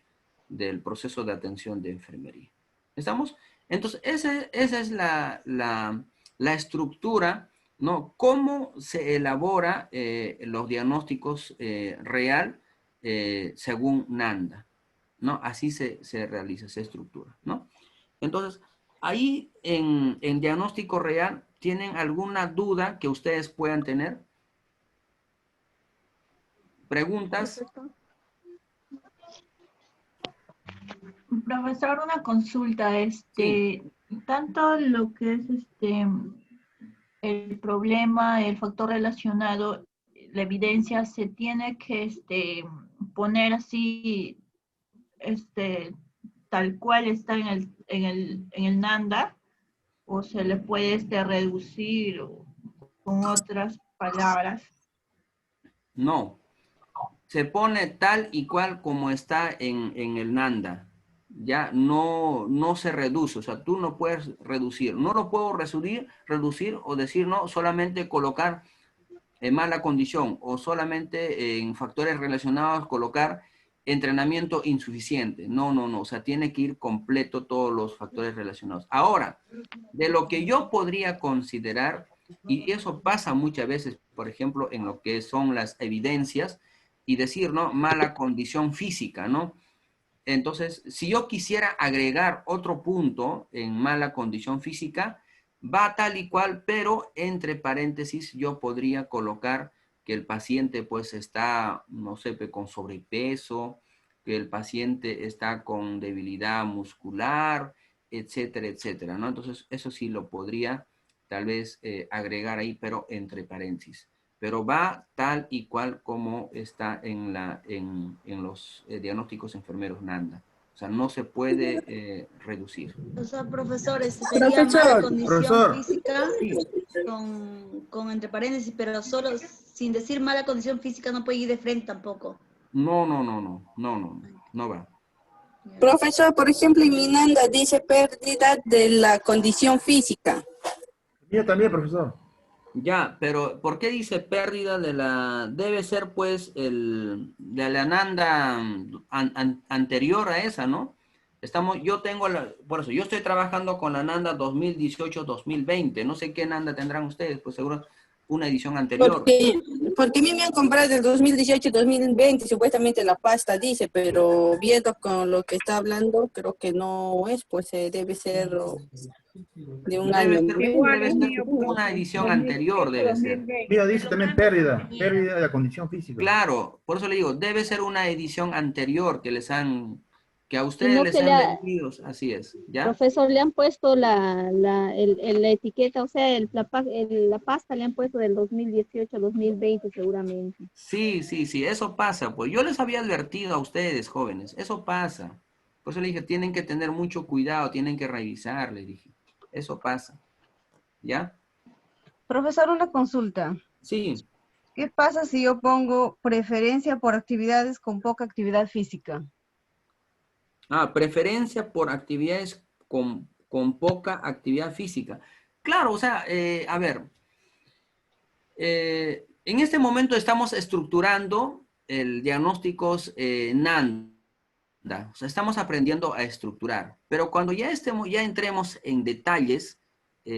proceso de atención de enfermería. ¿Estamos? Entonces, esa es la estructura, ¿no? Cómo se elabora los diagnósticos real según Nanda, ¿no? Así se realiza, se estructura, ¿no? Entonces, ahí en diagnóstico real, ¿tienen alguna duda que ustedes puedan tener? ¿Preguntas? Profesor, una consulta, tanto lo que es el problema, el factor relacionado, la evidencia se tiene que poner así, tal cual está en el Nanda, o se le puede reducir con otras palabras. No, se pone tal y cual como está en el Nanda. Ya no se reduce, o sea, tú no puedes reducir. No lo puedo reducir o decir, no, solamente colocar en mala condición o solamente en factores relacionados colocar entrenamiento insuficiente. No, o sea, tiene que ir completo todos los factores relacionados. Ahora, de lo que yo podría considerar, y eso pasa muchas veces, por ejemplo, en lo que son las evidencias, y decir, ¿no? Mala condición física, ¿no? Entonces, si yo quisiera agregar otro punto en mala condición física, va tal y cual, pero entre paréntesis yo podría colocar que el paciente pues está, no sé, con sobrepeso, que el paciente está con debilidad muscular, etcétera, etcétera, ¿no? Entonces, eso sí lo podría tal vez agregar ahí, pero entre paréntesis. Pero va tal y cual como está en los diagnósticos enfermeros Nanda. O sea, no se puede reducir. O sea, profesor, sería mala condición física con entre paréntesis, pero solo sin decir mala condición física no puede ir de frente tampoco. No va. Profesor, por ejemplo, en mi Nanda dice pérdida de la condición física. Yo también, profesor. Ya, pero ¿por qué dice pérdida de la... Debe ser pues de la Nanda anterior a esa, ¿no? Por eso, yo estoy trabajando con la Nanda 2018-2020. No sé qué Nanda tendrán ustedes, pues seguro una edición anterior. Porque a mí me han comprado del 2018-2020, supuestamente la pasta dice, pero viendo con lo que está hablando, creo que no es, pues debe ser de un año. Debe ser una edición anterior, debe ser. Mira, dice también pérdida de la condición física. Claro, por eso le digo, debe ser una edición anterior que Que a ustedes Sino les que han le vendido, así es, ¿ya? profesor, le han puesto la etiqueta, o sea, la pasta le han puesto del 2018 al 2020 seguramente. Sí, sí, sí, eso pasa. Pues yo les había advertido a ustedes, jóvenes, eso pasa. Por eso le dije, tienen que tener mucho cuidado, tienen que revisar, le dije. Eso pasa, ¿ya? Profesor, una consulta. Sí. ¿Qué pasa si yo pongo preferencia por actividades con poca actividad física? Preferencia por actividades con poca actividad física. Claro, o sea, a ver, en este momento estamos estructurando el diagnósticos NANDA. O sea, estamos aprendiendo a estructurar. Pero cuando ya entremos en detalles,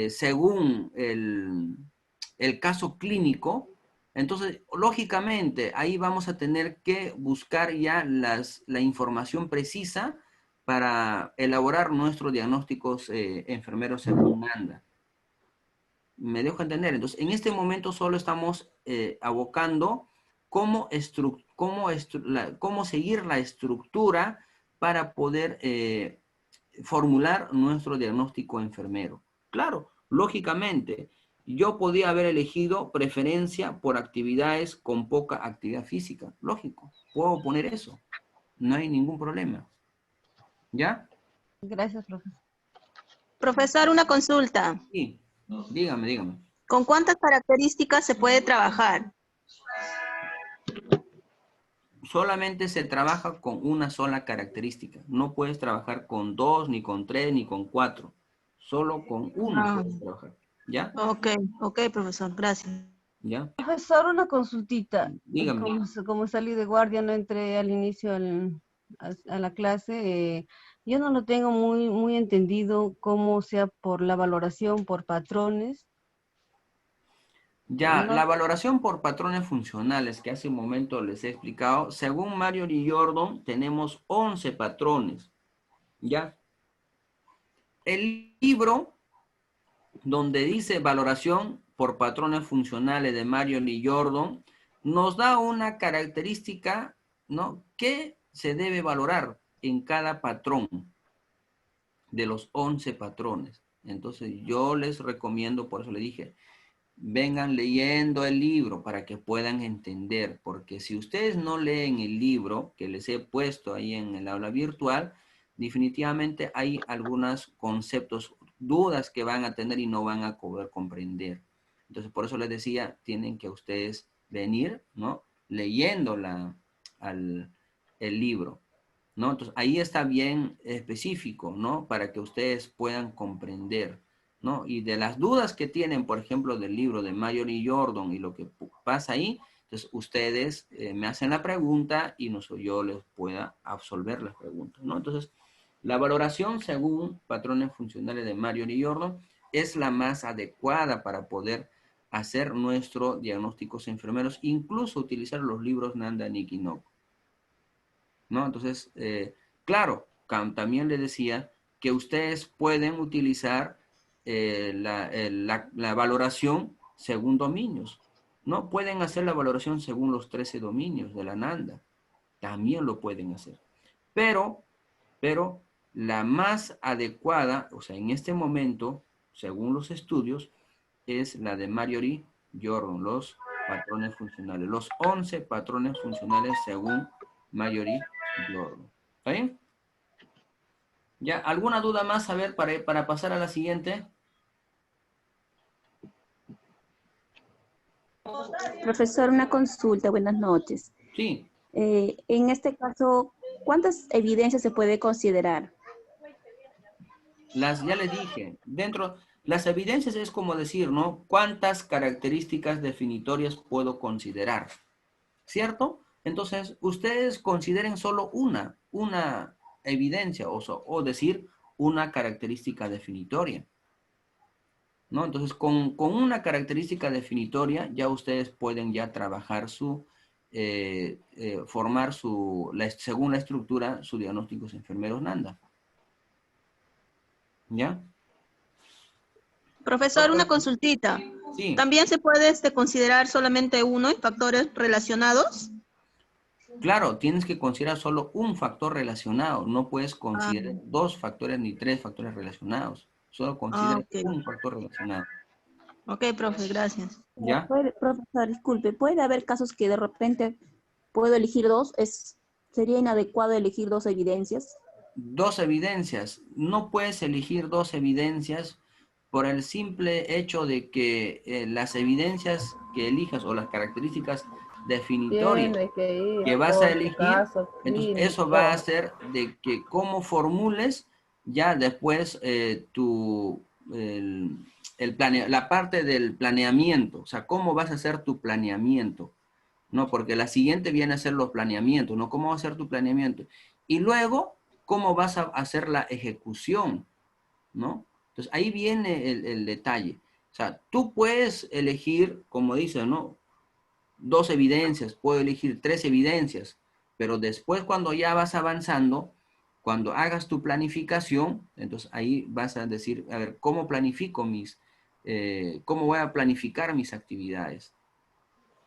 según el caso clínico, entonces, lógicamente, ahí vamos a tener que buscar ya la información precisa para elaborar nuestros diagnósticos enfermeros según NANDA. ¿Me dejo entender? Entonces, en este momento solo estamos abocando cómo seguir la estructura para poder formular nuestro diagnóstico enfermero. Claro, lógicamente, yo podía haber elegido preferencia por actividades con poca actividad física. Lógico, puedo poner eso. No hay ningún problema. ¿Ya? Gracias, profesor. Profesor, una consulta. Sí, dígame. ¿Con cuántas características se puede trabajar? Solamente se trabaja con una sola característica. No puedes trabajar con 2, ni con 3, ni con 4. Solo con uno puedes trabajar. ¿Ya? Ok, profesor, gracias. ¿Ya? Profesor, una consultita. Dígame. Como salí de guardia, no entré al inicio a la clase. Yo no lo tengo muy entendido cómo sea por la valoración por patrones. Ya, No, la valoración por patrones funcionales que hace un momento les he explicado, según Mario y Jordan, tenemos 11 patrones. ¿Ya? El libro donde dice valoración por patrones funcionales de Mario y Jordan, nos da una característica, ¿no?, que se debe valorar en cada patrón de los 11 patrones. Entonces yo les recomiendo, por eso le dije, vengan leyendo el libro para que puedan entender, porque si ustedes no leen el libro que les he puesto ahí en el aula virtual, definitivamente hay algunos conceptos, dudas que van a tener y no van a poder comprender. Entonces, por eso les decía, tienen que ustedes venir, ¿no?, leyendo el libro, ¿no? Entonces, ahí está bien específico, ¿no?, para que ustedes puedan comprender, ¿no? Y de las dudas que tienen, por ejemplo, del libro de Mayor y Jordan y lo que pasa ahí, entonces ustedes me hacen la pregunta y yo les pueda absolver las preguntas, ¿no? Entonces, la valoración según patrones funcionales de Mayor y Jordan es la más adecuada para poder hacer nuestros diagnósticos enfermeros, incluso utilizar los libros Nanda Nikinok, ¿no? Entonces, claro, también les decía que ustedes pueden utilizar la valoración según dominios, ¿no? Pueden hacer la valoración según los 13 dominios de la Nanda. También lo pueden hacer. Pero la más adecuada, o sea, en este momento, según los estudios, es la de Marjorie Jordan, los patrones funcionales. Los 11 patrones funcionales según Marjorie Jordan. ¿Está bien? ¿Ya? ¿Alguna duda más? A ver, para pasar a la siguiente. Profesor, una consulta, buenas noches. Sí. En este caso, ¿cuántas evidencias se puede considerar? Ya les dije, las evidencias es como decir, ¿no?, ¿cuántas características definitorias puedo considerar? ¿Cierto? Entonces, ustedes consideren solo una evidencia o decir una característica definitoria, ¿no? Entonces, con una característica definitoria ya ustedes pueden ya trabajar formar según la estructura, su diagnósticos enfermeros Nanda. ¿Ya? Profesor, una consultita. Sí. ¿También se puede considerar solamente uno en factores relacionados? Claro, tienes que considerar solo un factor relacionado. No puedes considerar 2 factores ni 3 factores relacionados. Solo considera Ok. un factor relacionado. Ok, profe, gracias. ¿Ya? Profesor, disculpe, ¿puede haber casos que de repente puedo elegir dos? ¿Sería inadecuado elegir dos evidencias? 2 evidencias. No puedes elegir 2 evidencias por el simple hecho de que las evidencias que elijas o las características definitorias Tiene que ir que vas a por su elegir, caso entonces eso va a clínico. hacer de que cómo formules ya después la parte del planeamiento, o sea, cómo vas a hacer tu planeamiento, ¿no? Porque la siguiente viene a ser los planeamientos, ¿no? ¿Cómo va a ser tu planeamiento? Y luego, ¿cómo vas a hacer la ejecución, ¿no? Entonces, ahí viene el detalle. O sea, tú puedes elegir, como dice, ¿no? 2 evidencias, puedo elegir 3 evidencias, pero después cuando ya vas avanzando, cuando hagas tu planificación, entonces ahí vas a decir, a ver, ¿cómo planifico cómo voy a planificar mis actividades?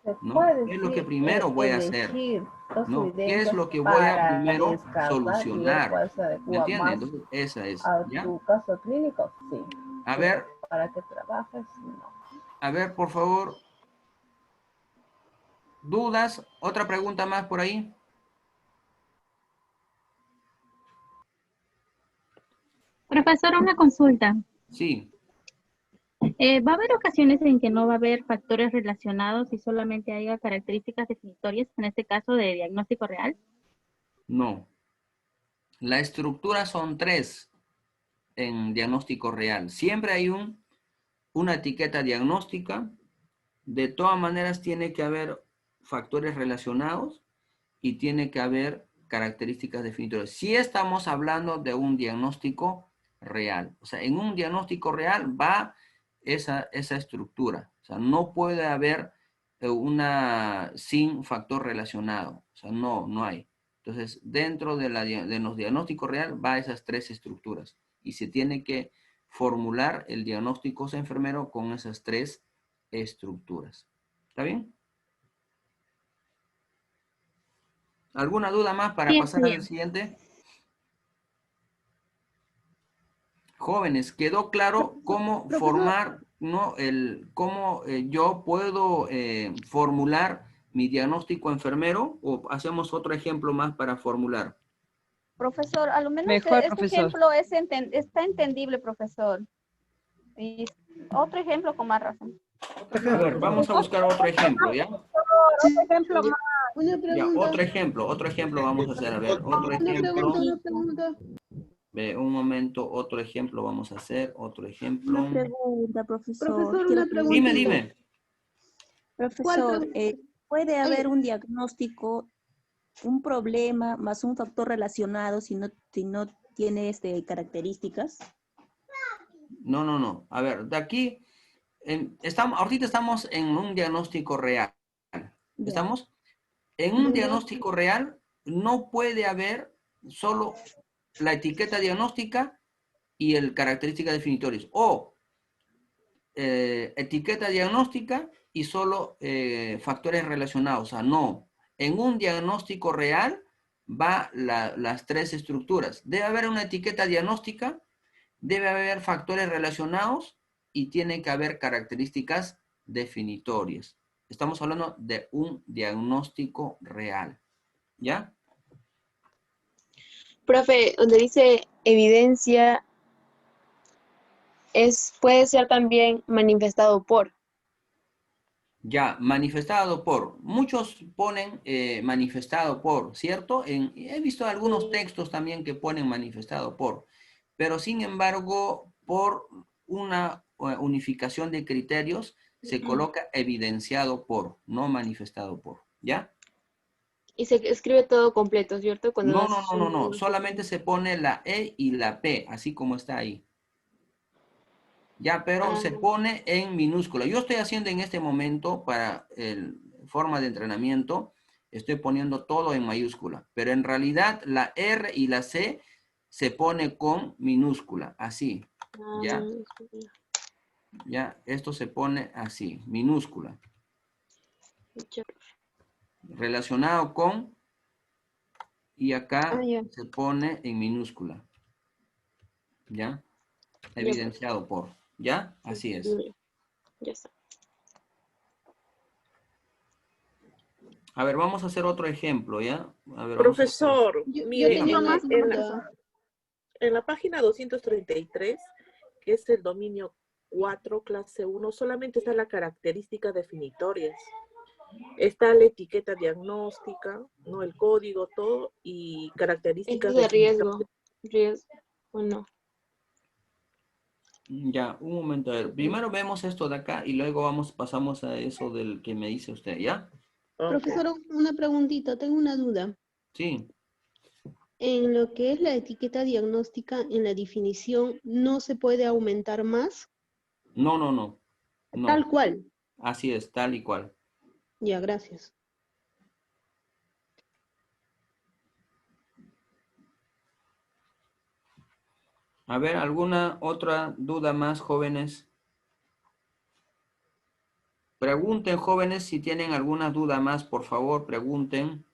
Se ¿No? puede ¿Qué es lo que sí, primero voy a hacer? elegir dos ¿No? ¿Qué es evidencias lo que voy a para primero descartar y ver solucionar? cuál se ¿Me adecua entiendes? más Entonces, esa es, a ¿ya? tu caso clínico, sí. A Pero ver, para que trabajes, no. por favor, ¿dudas? ¿Otra pregunta más por ahí? Profesor, una consulta. Sí. ¿Va a haber ocasiones en que no va a haber factores relacionados y solamente haya características definitorias, en este caso de diagnóstico real? No. La estructura son 3 en diagnóstico real. Siempre hay una etiqueta diagnóstica. De todas maneras tiene que haber factores relacionados y tiene que haber características definitorias. Si estamos hablando de un diagnóstico real. O sea, en un diagnóstico real va esa estructura. O sea, no puede haber una sin factor relacionado. O sea, no hay. Entonces, dentro de los diagnósticos real va esas 3 estructuras. Y se tiene que formular el diagnóstico enfermero con esas 3 estructuras. ¿Está bien? ¿Alguna duda más para Sí, está pasar al bien. siguiente? Jóvenes, ¿quedó claro cómo formar, ¿no? Cómo yo puedo formular mi diagnóstico enfermero? ¿O hacemos otro ejemplo más para formular? Profesor, a lo menos Mejor, este profesor. ejemplo está entendible, profesor. Y otro ejemplo con más razón. A ver, vamos a buscar otro ejemplo, ¿ya? Otro ejemplo más. Una Ya, pregunta. otro ejemplo vamos a hacer. A ver, otro ejemplo. Una pregunta. Ve, un momento, otro ejemplo vamos a hacer, otro ejemplo. Una pregunta, profesor. Profesor, Quiero una pregunta. Dime. Profesor, ¿puede haber un diagnóstico, un problema más un factor relacionado si no tiene características? No. A ver, de aquí, ahorita estamos en un diagnóstico real. ¿Estamos? En un diagnóstico real no puede haber solo la etiqueta diagnóstica y el característica definitorias. O etiqueta diagnóstica y solo factores relacionados. O sea, no. En un diagnóstico real va las 3 estructuras. Debe haber una etiqueta diagnóstica, debe haber factores relacionados y tiene que haber características definitorias. Estamos hablando de un diagnóstico real. ¿Ya? Profe, donde dice evidencia, puede ser también manifestado por. Ya, manifestado por. Muchos ponen manifestado por, ¿cierto? He visto algunos textos también que ponen manifestado por. Pero sin embargo, por una unificación de criterios, se coloca evidenciado por, no manifestado por. ¿Ya? Y se escribe todo completo, ¿cierto? Cuando No. Solamente se pone la E y la P, así como está ahí. Ya, pero se pone en minúscula. Yo estoy haciendo en este momento para forma de entrenamiento, estoy poniendo todo en mayúscula, pero en realidad la R y la C se pone con minúscula, así. ¿Ya? Ya, esto se pone así, minúscula. Relacionado con Y acá ya. se pone en minúscula. ¿Ya? Evidenciado por. ¿Ya? Así es. Ya está. A ver, vamos a hacer otro ejemplo, ¿ya? A ver, Profesor, Yo mire, tengo más en la página 233, que es el dominio 4, clase 1, solamente está la característica definitorias. Está la etiqueta diagnóstica, no el código, todo, y características Esto es de definitorias. riesgo, ¿o no? Ya, un momento. A ver, primero vemos esto de acá y luego pasamos a eso del que me dice usted, ¿ya? Profesor, una preguntita, tengo una duda. Sí. En lo que es la etiqueta diagnóstica, en la definición, ¿no se puede aumentar más? No, no, no. No. Tal cual. Así es, tal y cual. Ya, gracias. A ver, ¿alguna otra duda más, jóvenes? Pregunten, jóvenes, si tienen alguna duda más, por favor, pregunten.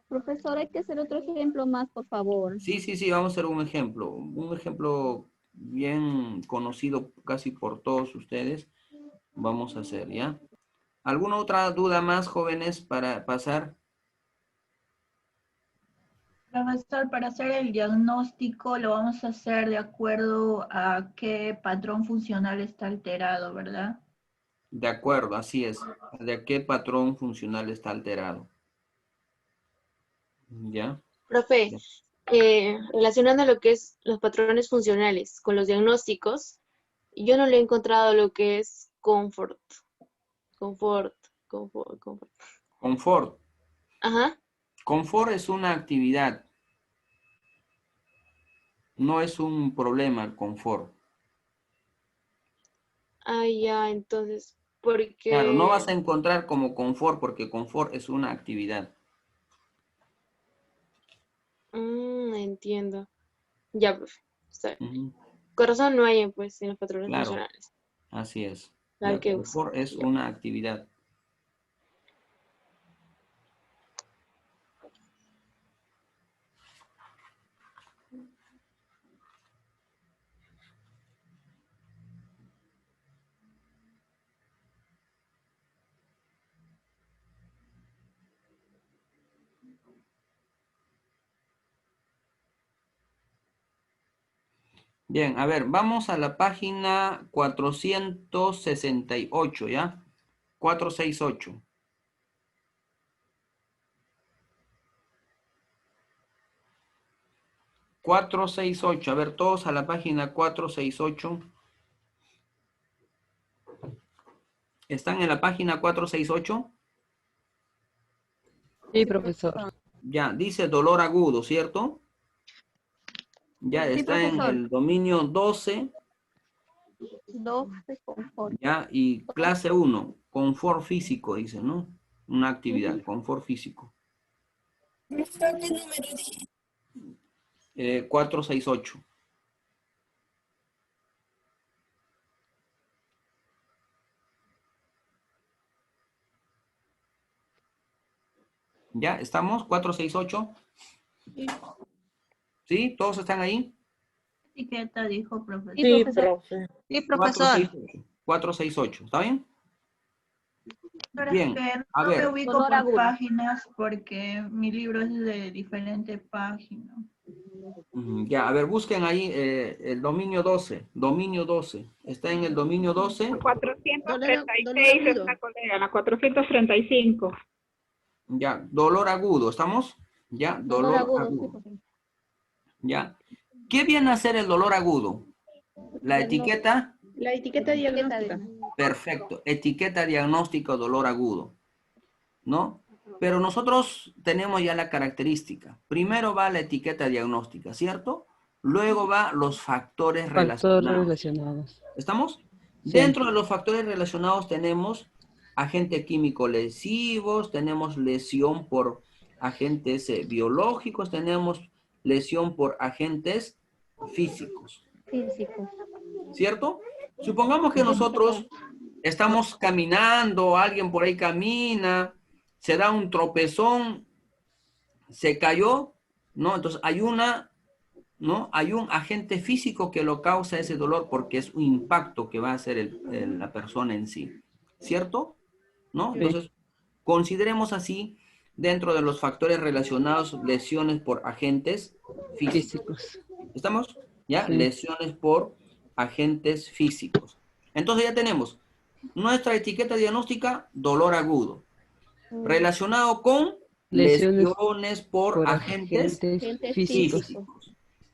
Profesor, hay que hacer otro ejemplo más, por favor. Sí, sí, sí, vamos a hacer un ejemplo bien conocido casi por todos ustedes. Vamos a hacer, ¿ya? ¿Alguna otra duda más, jóvenes, para pasar? Profesor, para hacer el diagnóstico lo vamos a hacer de acuerdo a qué patrón funcional está alterado, ¿verdad? De acuerdo, así es. ¿De qué patrón funcional está alterado? ¿Ya? Profe, relacionando lo que es los patrones funcionales con los diagnósticos, yo no le he encontrado lo que es confort. Confort. Ajá. Confort es una actividad. No es un problema el confort. Ah, ya, entonces, porque... Claro, no vas a encontrar como confort porque confort es una actividad. Entiendo. Ya, profe. Está bien. Ujú. Corazón no hay, pues, en los patrones Claro, funcionales. así es. Hay Ya, que confort usar. es una actividad. Bien, a ver, vamos a la página 468, ¿ya? 468. A ver, todos a la página 468. ¿Están en la página 468? Sí, profesor. Ya, dice dolor agudo, ¿cierto? Ya Sí, está en profesor. el dominio 12, 12 confort. ya, y clase 1, confort físico, dice, ¿no? Una actividad, confort físico. ¿Qué número dije? 468. ¿Ya? ¿Estamos? 468. ¿Sí? ¿Todos están ahí? Etiqueta dijo profesor. Sí, profe. Sí, profesor. 468. ¿Está bien? Pero Bien, es que a no me ver. ubico Dolor por agudo. páginas porque mi libro es de diferente página. Ya, a ver, busquen ahí el dominio 12. Dominio 12. ¿Está en el dominio 12? 436 es la colega, la 435. Ya, dolor agudo, ¿estamos? Ya, dolor agudo. Sí, profesor. Ya. ¿Qué viene a ser el dolor agudo? La etiqueta. La etiqueta diagnóstica. Perfecto. Etiqueta diagnóstica dolor agudo. ¿No? Pero nosotros tenemos ya la característica. Primero va la etiqueta diagnóstica, ¿cierto? Luego va los factores relacionados. ¿Estamos? Sí. Dentro de los factores relacionados tenemos agentes químicos lesivos, tenemos lesión por agentes biológicos, tenemos lesión por agentes físicos. Físico. ¿Cierto? Supongamos que nosotros estamos caminando, alguien por ahí camina, se da un tropezón, se cayó ¿no? Entonces hay una, ¿no? Hay un agente físico que lo causa ese dolor porque es un impacto que va a hacer la persona en sí, ¿cierto? ¿No? Entonces, consideremos así, dentro de los factores relacionados, lesiones por agentes físicos. ¿Estamos? ¿Ya? Sí. Lesiones por agentes físicos. Entonces ya tenemos nuestra etiqueta diagnóstica, dolor agudo, relacionado con lesiones por agentes físicos.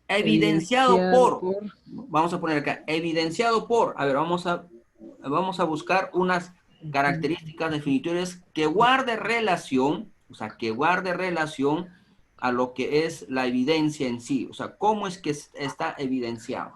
Evidenciado por, vamos a poner acá, evidenciado por, a ver, vamos a buscar unas características definitorias que guarde relación, o sea, que guarde relación a lo que es la evidencia en sí, o sea, cómo es que está evidenciado,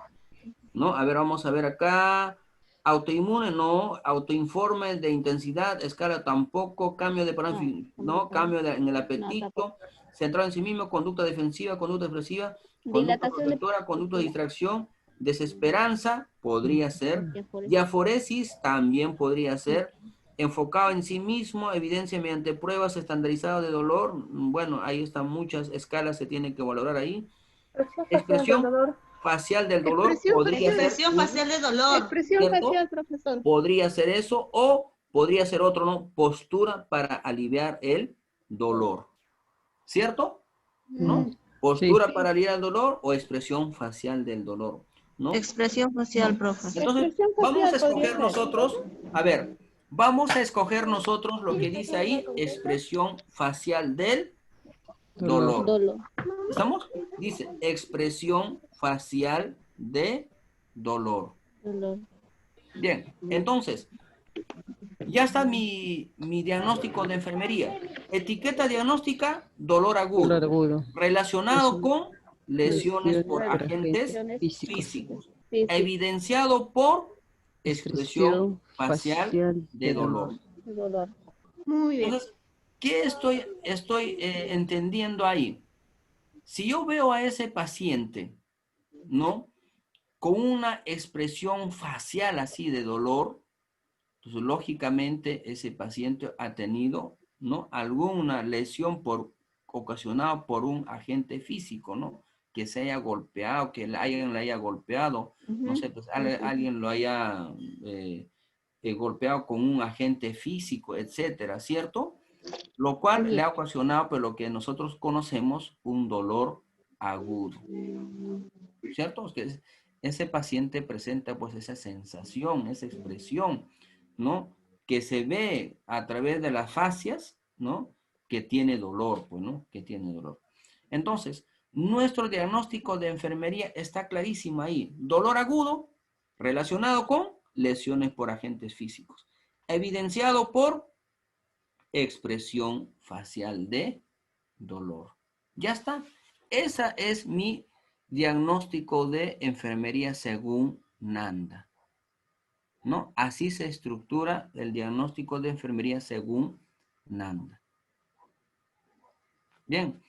¿no? A ver, vamos a ver acá, autoinmune, no, autoinformes de intensidad, escala tampoco, cambio de parámetros, no, cambio en el apetito, centrado en sí mismo, conducta defensiva, conducta expresiva, conducta protectora, conducta de distracción, desesperanza, podría ser, diaforesis, también podría ser, enfocado en sí mismo, evidencia mediante pruebas estandarizadas de dolor, bueno, ahí están muchas escalas, se tienen que valorar ahí, expresión facial del dolor, podría ser, Expresión facial de dolor. Expresión ¿cierto? facial, profesor. Podría ser eso, o podría ser otro, ¿no? Postura para aliviar el dolor, ¿cierto? ¿No? Postura para aliviar el dolor o expresión facial del dolor, ¿no? Expresión facial, profe. Entonces, vamos a escoger nosotros, a ver, vamos a escoger nosotros lo que dice ahí, expresión facial del dolor. ¿Estamos? Dice, expresión facial de dolor. Bien, entonces, ya está mi diagnóstico de enfermería. Etiqueta diagnóstica, dolor agudo. Relacionado con lesiones por agentes físicos. Evidenciado por expresión facial de dolor. Muy bien. Entonces, ¿qué estoy entendiendo ahí? Si yo veo a ese paciente, ¿no? Con una expresión facial así de dolor, entonces lógicamente ese paciente ha tenido, ¿no? Alguna lesión ocasionada por un agente físico, ¿no? Que se haya golpeado, que alguien le haya golpeado, no sé, pues alguien lo haya golpeado con un agente físico, etcétera, ¿cierto? Lo cual le ha ocasionado, pues, lo que nosotros conocemos, un dolor agudo, ¿cierto? Es que ese paciente presenta, pues, esa sensación, esa expresión, ¿no? Que se ve a través de las fascias, ¿no? Que tiene dolor, pues, ¿no? Que tiene dolor. Entonces, nuestro diagnóstico de enfermería está clarísimo ahí. Dolor agudo relacionado con lesiones por agentes físicos. Evidenciado por expresión facial de dolor. Ya está. Esa es mi diagnóstico de enfermería según Nanda, ¿no? Así se estructura el diagnóstico de enfermería según Nanda. Bien.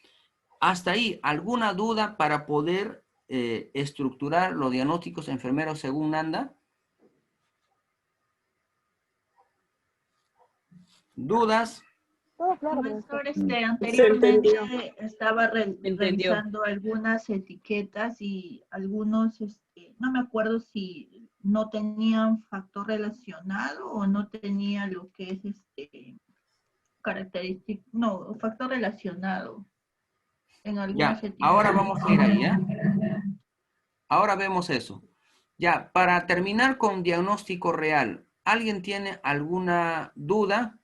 Hasta ahí, ¿alguna duda para poder estructurar los diagnósticos enfermeros según Nanda? ¿Dudas? Profesor, anteriormente estaba revisando algunas etiquetas y algunos, no me acuerdo si no tenían factor relacionado o no tenía lo que es característica, no, factor relacionado. En algunas etiquetas. Ahora vamos a ir ahí, ¿ya? Ahora vemos eso. Ya, para terminar con diagnóstico real, ¿alguien tiene alguna duda?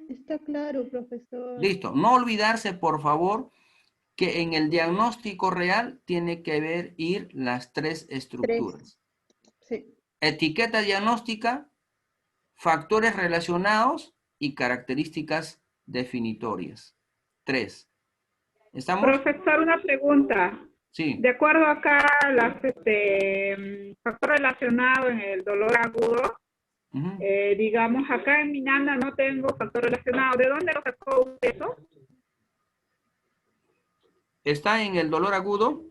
Está claro, profesor. Listo. No olvidarse, por favor, que en el diagnóstico real tiene que ir las tres estructuras. Sí. Etiqueta diagnóstica, factores relacionados y características definitorias. 3. ¿Estamos? Profesor, una pregunta. Sí. De acuerdo acá las factor relacionado en el dolor agudo, digamos, acá en mi Nanda no tengo factor relacionado. ¿De dónde lo sacó usted eso? ¿Está en el dolor agudo?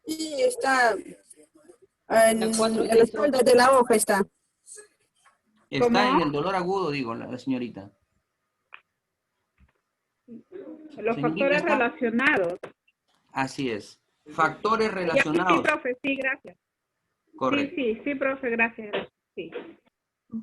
Sí, está en la espalda de la hoja está. Está en el dolor agudo, digo, la señorita. Los Señorita, factores ¿está? relacionados. Así es. Factores Sí, relacionados. profe, sí, gracias. Correcto. Sí, profe, gracias. Sí.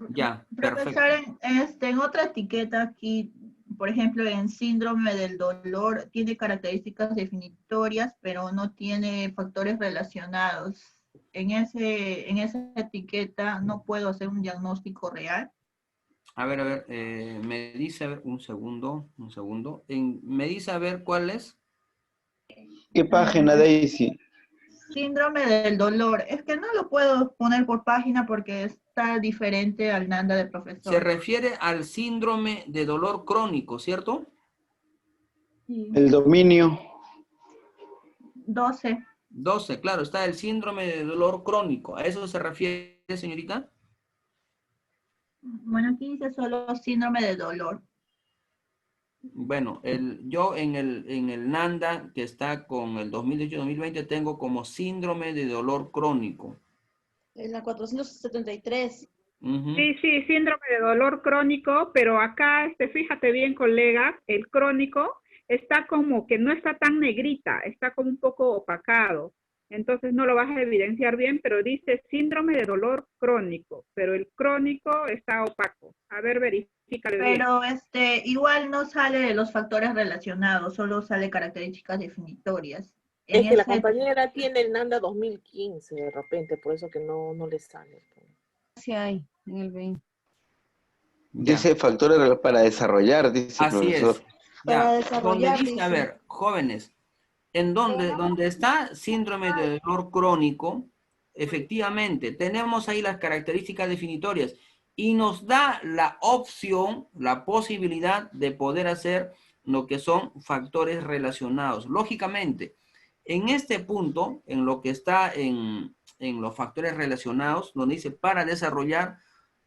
Ya, perfecto. Profesor, en otra etiqueta aquí, por ejemplo, en síndrome del dolor, tiene características definitorias, pero no tiene factores relacionados. En esa etiqueta no puedo hacer un diagnóstico real. A ver, me dice, a ver, un segundo. Me dice, a ver, ¿cuál es? ¿Qué página, Daisy? Síndrome del dolor. Es que no lo puedo poner por página porque está diferente al NANDA del Se profesor. refiere al síndrome de dolor crónico, ¿cierto? Sí. El dominio. 12. 12, claro, está el síndrome de dolor crónico. ¿A eso se refiere, señorita? Bueno, aquí dice solo síndrome de dolor. Bueno, yo en el NANDA, que está con el 2018-2020, tengo como síndrome de dolor crónico. En la 473. Sí, síndrome de dolor crónico, pero acá, fíjate bien, colega, el crónico está como que no está tan negrita, está como un poco opacado. Entonces no lo vas a evidenciar bien, pero dice síndrome de dolor crónico, pero el crónico está opaco. A ver, verifícalo bien. Pero igual no sale de los factores relacionados, solo sale características definitorias. Es que la compañera tiene el NANDA 2015 de repente, por eso que no le sale. Sí hay en el 20. Dice factores para desarrollar, dice el Así profesor. es. Ya, Para desarrollar, donde dice, a dice. ver, jóvenes, donde está síndrome de dolor crónico, efectivamente, tenemos ahí las características definitorias y nos da la opción, la posibilidad de poder hacer lo que son factores relacionados. Lógicamente, en este punto, en lo que está en los factores relacionados, donde dice para desarrollar,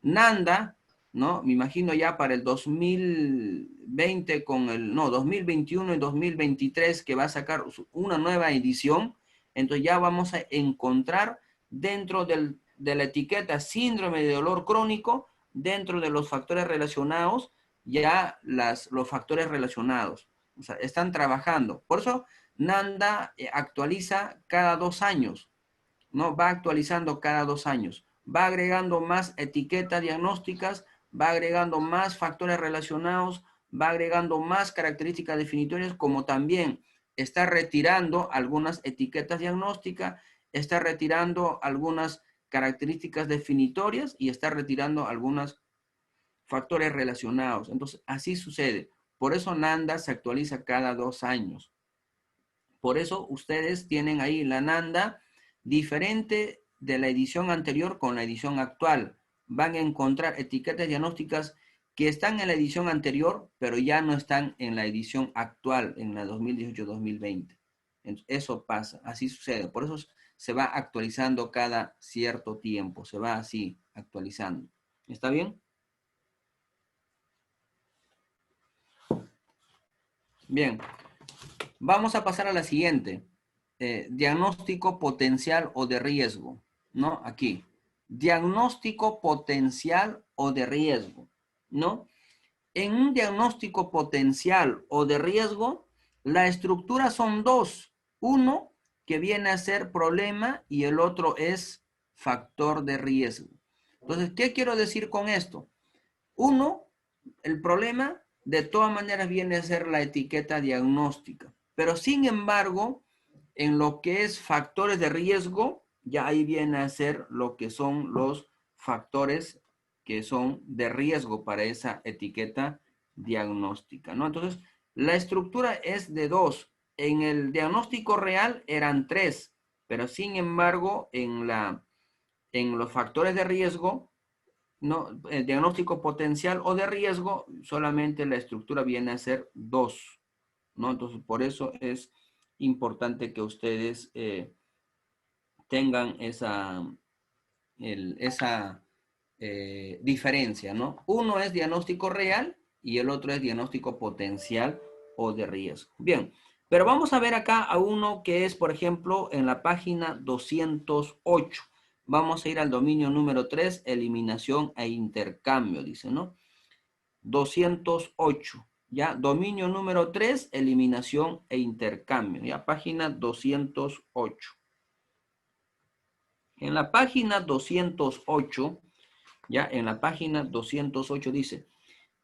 NANDA, ¿no? Me imagino ya para el 2020 2021 y 2023 que va a sacar una nueva edición, entonces ya vamos a encontrar dentro de la etiqueta síndrome de dolor crónico, dentro de los factores relacionados, ya los factores relacionados. O sea, están trabajando. Por eso NANDA actualiza cada 2 años, ¿no? Va actualizando cada 2 años. Va agregando más etiquetas diagnósticas, va agregando más factores relacionados, va agregando más características definitorias, como también está retirando algunas etiquetas diagnósticas, está retirando algunas características definitorias y está retirando algunos factores relacionados. Entonces, así sucede. Por eso NANDA se actualiza cada 2 años. Por eso ustedes tienen ahí la NANDA diferente de la edición anterior con la edición actual. Van a encontrar etiquetas diagnósticas que están en la edición anterior, pero ya no están en la edición actual, en la 2018-2020. Eso pasa, así sucede. Por eso se va actualizando cada cierto tiempo, se va así actualizando. ¿Está bien? Bien. Vamos a pasar a la siguiente. Diagnóstico potencial o de riesgo, ¿no? Aquí. Diagnóstico potencial o de riesgo, ¿no? En un diagnóstico potencial o de riesgo, la estructura son dos. Uno que viene a ser problema y el otro es factor de riesgo. Entonces, ¿qué quiero decir con esto? Uno, el problema de todas maneras viene a ser la etiqueta diagnóstica. Pero sin embargo, en lo que es factores de riesgo, ya ahí viene a ser lo que son los factores que son de riesgo para esa etiqueta diagnóstica, ¿no? Entonces, la estructura es de dos. En el diagnóstico real eran 3, pero sin embargo, en los factores de riesgo, no, el diagnóstico potencial o de riesgo, solamente la estructura viene a ser 2, ¿no? Entonces, por eso es importante que ustedes tengan esa diferencia, ¿no? Uno es diagnóstico real y el otro es diagnóstico potencial o de riesgo. Bien, pero vamos a ver acá a uno que es, por ejemplo, en la página 208. Vamos a ir al dominio número 3, eliminación e intercambio, dice, ¿no? 208. Ya, dominio número 3, eliminación e intercambio. Ya, página 208. En la página 208, ya, en la página 208 dice,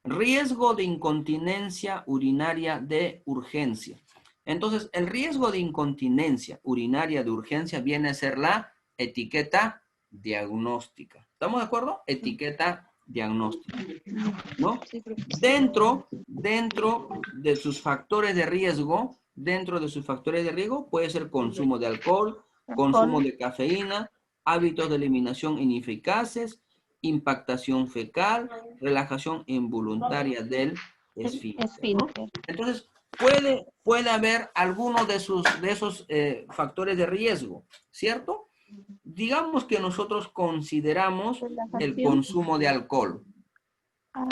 riesgo de incontinencia urinaria de urgencia. Entonces, el riesgo de incontinencia urinaria de urgencia viene a ser la etiqueta diagnóstica. ¿Estamos de acuerdo? Etiqueta diagnóstica, ¿no? Dentro de sus factores de riesgo, puede ser consumo de alcohol, consumo de cafeína, hábitos de eliminación ineficaces, impactación fecal, relajación involuntaria del esfínter, ¿no? Entonces, puede haber alguno de esos factores de riesgo, ¿cierto? Digamos que nosotros consideramos el consumo de alcohol.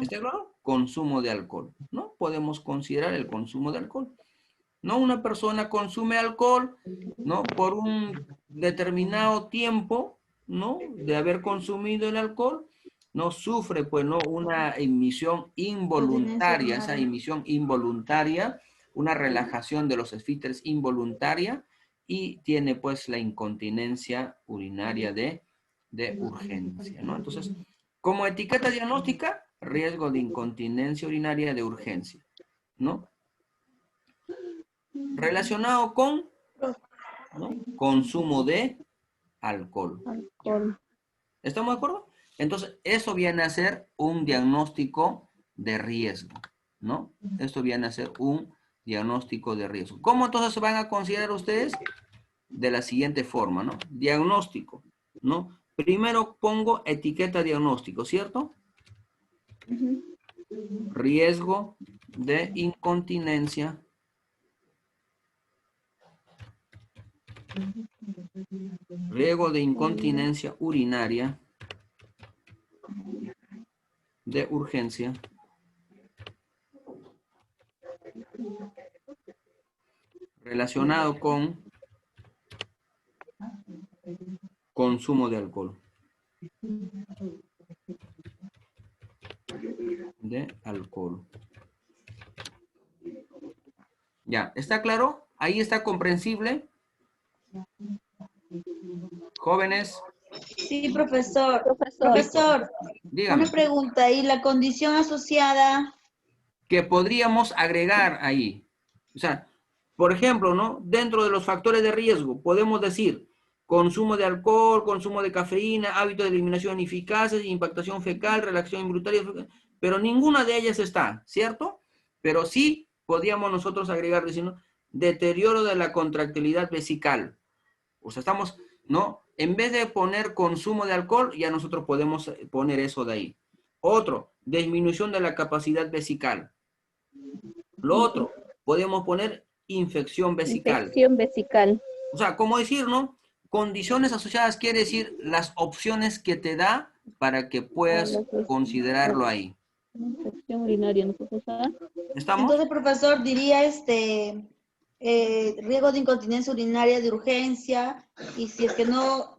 ¿Está claro? Consumo de alcohol, ¿no? Podemos considerar el consumo de alcohol. ¿No? Una persona consume alcohol, ¿no? Por un determinado tiempo, ¿no? De haber consumido el alcohol, no sufre, pues, ¿no? Una emisión involuntaria, esa emisión involuntaria, una relajación de los esfínteres involuntaria y tiene, pues, la incontinencia urinaria de urgencia, ¿no? Entonces, como etiqueta diagnóstica, riesgo de incontinencia urinaria de urgencia, ¿no? Relacionado con, ¿no? Consumo de alcohol. ¿Estamos de acuerdo? Entonces, eso viene a ser un diagnóstico de riesgo, ¿no? Esto viene a ser un diagnóstico de riesgo. ¿Cómo entonces se van a considerar ustedes? De la siguiente forma, ¿no? Diagnóstico, ¿no? Primero pongo etiqueta diagnóstico, ¿cierto? Riesgo de incontinencia urinaria de urgencia relacionado con consumo de alcohol. Ya, ¿está claro? ¿Ahí está comprensible? Jóvenes. Sí, profesor. Profesor, dígame. Una pregunta, ¿y la condición asociada? Que podríamos agregar ahí. O sea, por ejemplo, ¿no? Dentro de los factores de riesgo, podemos decir consumo de alcohol, consumo de cafeína, hábitos de eliminación ineficaces, impactación fecal, relajación involuntaria, pero ninguna de ellas está, ¿cierto? Pero sí podríamos nosotros agregar, diciendo, deterioro de la contractilidad vesical. O sea, estamos, ¿no? En vez de poner consumo de alcohol, ya nosotros podemos poner eso de ahí. Otro, disminución de la capacidad vesical. Lo otro, podemos poner infección vesical. Infección vesical. O sea, ¿cómo decir, no? Condiciones asociadas quiere decir las opciones que te da para que puedas considerarlo ahí. Infección urinaria, ¿no, profesor? ¿Estamos? Entonces, profesor, diría riesgo de incontinencia urinaria de urgencia, y si es que no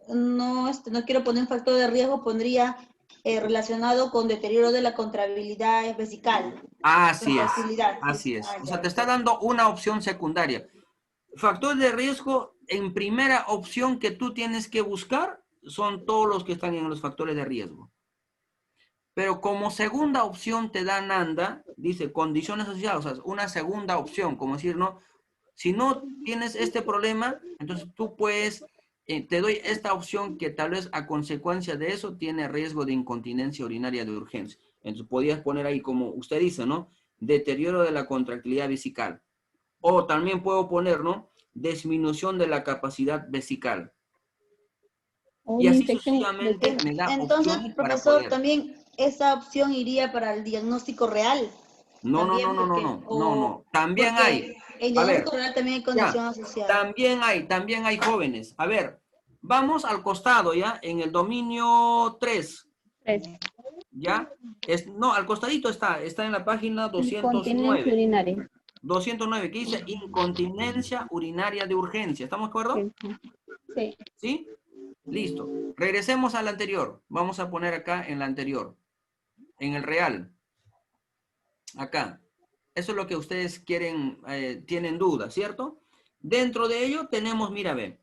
quiero poner un factor de riesgo, pondría relacionado con deterioro de la contractilidad vesical. Así es, así es. O sea, te está dando una opción secundaria. Factores de riesgo, en primera opción que tú tienes que buscar, son todos los que están en los factores de riesgo. Pero como segunda opción te da Nanda, dice condiciones asociadas, o sea, una segunda opción, como decir, no, si no tienes este problema, entonces tú puedes, te doy esta opción que tal vez a consecuencia de eso tiene riesgo de incontinencia urinaria de urgencia. Entonces podías poner ahí, como usted dice, ¿no? Deterioro de la contractilidad vesical. O también puedo poner, ¿no? Disminución de la capacidad vesical. Y así sucesivamente me da entonces, opciones profesor, para poder. también esa opción iría para el diagnóstico real. No. También hay. El diagnóstico real también hay condición asociada. También hay jóvenes. A ver, vamos al costado, ¿ya? En el dominio 3. ¿Ya? No, al costadito está en la página 209. Urinaria. 209, que dice incontinencia urinaria de urgencia. ¿Estamos de acuerdo? Sí. ¿Sí? Listo. Regresemos al anterior. Vamos a poner acá en la anterior. En el real. Acá. Eso es lo que ustedes quieren, tienen dudas, ¿cierto? Dentro de ello tenemos, mira, ve,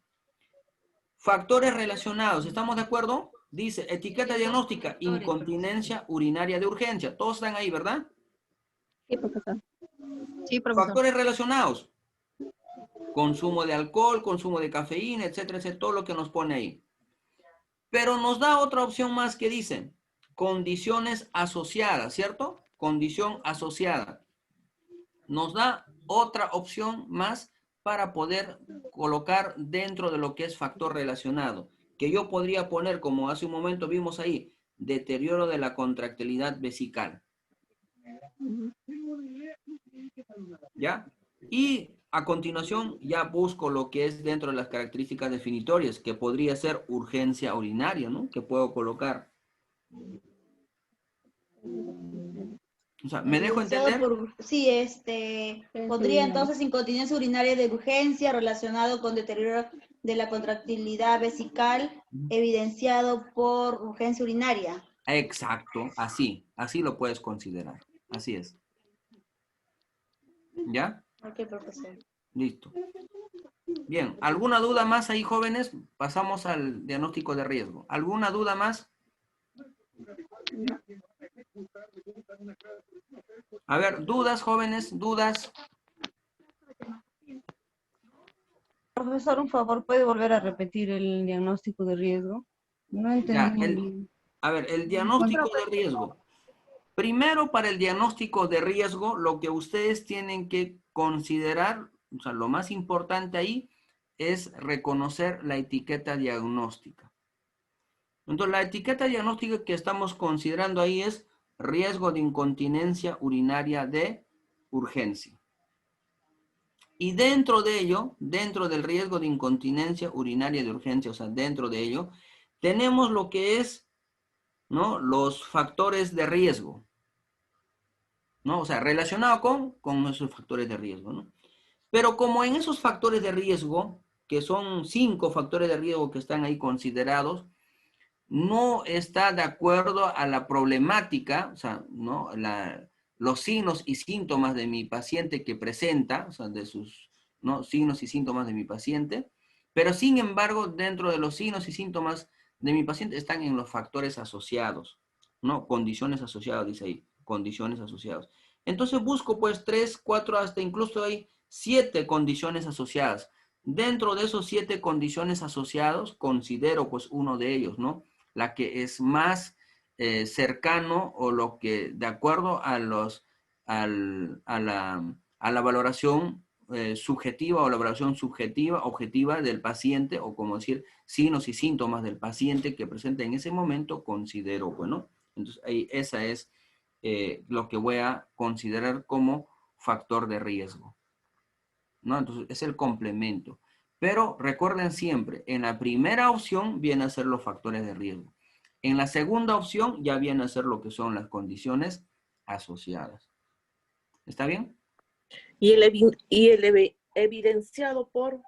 factores relacionados, ¿estamos de acuerdo? Dice, etiqueta diagnóstica, incontinencia urinaria de urgencia. Todos están ahí, ¿verdad? Sí, profesor. Sí, profesor. Factores relacionados. Consumo de alcohol, consumo de cafeína, etcétera, etcétera, todo lo que nos pone ahí. Pero nos da otra opción más que dice, condiciones asociadas, ¿cierto? Condición asociada. Nos da otra opción más para poder colocar dentro de lo que es factor relacionado, que yo podría poner, como hace un momento vimos ahí, deterioro de la contractilidad vesical. ¿Ya? Y a continuación ya busco lo que es dentro de las características definitorias, que podría ser urgencia urinaria, ¿no? Que puedo colocar. O sea, ¿me dejo entender? Sí, pondría entonces incontinencia urinaria de urgencia relacionado con deterioro de la contractilidad vesical evidenciado por urgencia urinaria. Exacto, así lo puedes considerar. Así es. ¿Ya? Ok, profesor. Listo. Bien, ¿alguna duda más ahí, jóvenes? Pasamos al diagnóstico de riesgo. ¿Alguna duda más? A ver, dudas, jóvenes, dudas. Profesor, un favor, ¿puede volver a repetir el diagnóstico de riesgo? No entendí Ya, muy bien. a ver, el diagnóstico de riesgo. Primero, para el diagnóstico de riesgo, lo que ustedes tienen que considerar, o sea, lo más importante ahí es reconocer la etiqueta diagnóstica. Entonces, la etiqueta diagnóstica que estamos considerando ahí es riesgo de incontinencia urinaria de urgencia. Y dentro de ello, dentro del riesgo de incontinencia urinaria de urgencia, o sea, dentro de ello, tenemos lo que es, ¿no?, los factores de riesgo, ¿no? O sea, relacionado con esos factores de riesgo, ¿no? Pero como en esos factores de riesgo, que son 5 factores de riesgo que están ahí considerados, no está de acuerdo a la problemática, o sea, ¿no?, los signos y síntomas de mi paciente que presenta, o sea, de sus, ¿no?, signos y síntomas de mi paciente, pero sin embargo, dentro de los signos y síntomas de mi paciente están en los factores asociados, ¿no? Condiciones asociadas, dice ahí, condiciones asociadas. Entonces busco pues 3, 4, hasta incluso hay 7 condiciones asociadas. Dentro de esos 7 condiciones asociados, considero pues uno de ellos, ¿no?, la que es más cercano o lo que, de acuerdo a la valoración subjetiva o la valoración subjetiva, objetiva del paciente, o como decir, signos y síntomas del paciente que presenta en ese momento, considero, bueno, entonces ahí esa es lo que voy a considerar como factor de riesgo, ¿no? Entonces es el complemento. Pero recuerden siempre, en la primera opción vienen a ser los factores de riesgo. En la segunda opción ya viene a ser lo que son las condiciones asociadas. ¿Está bien? ¿Y el evidenciado por?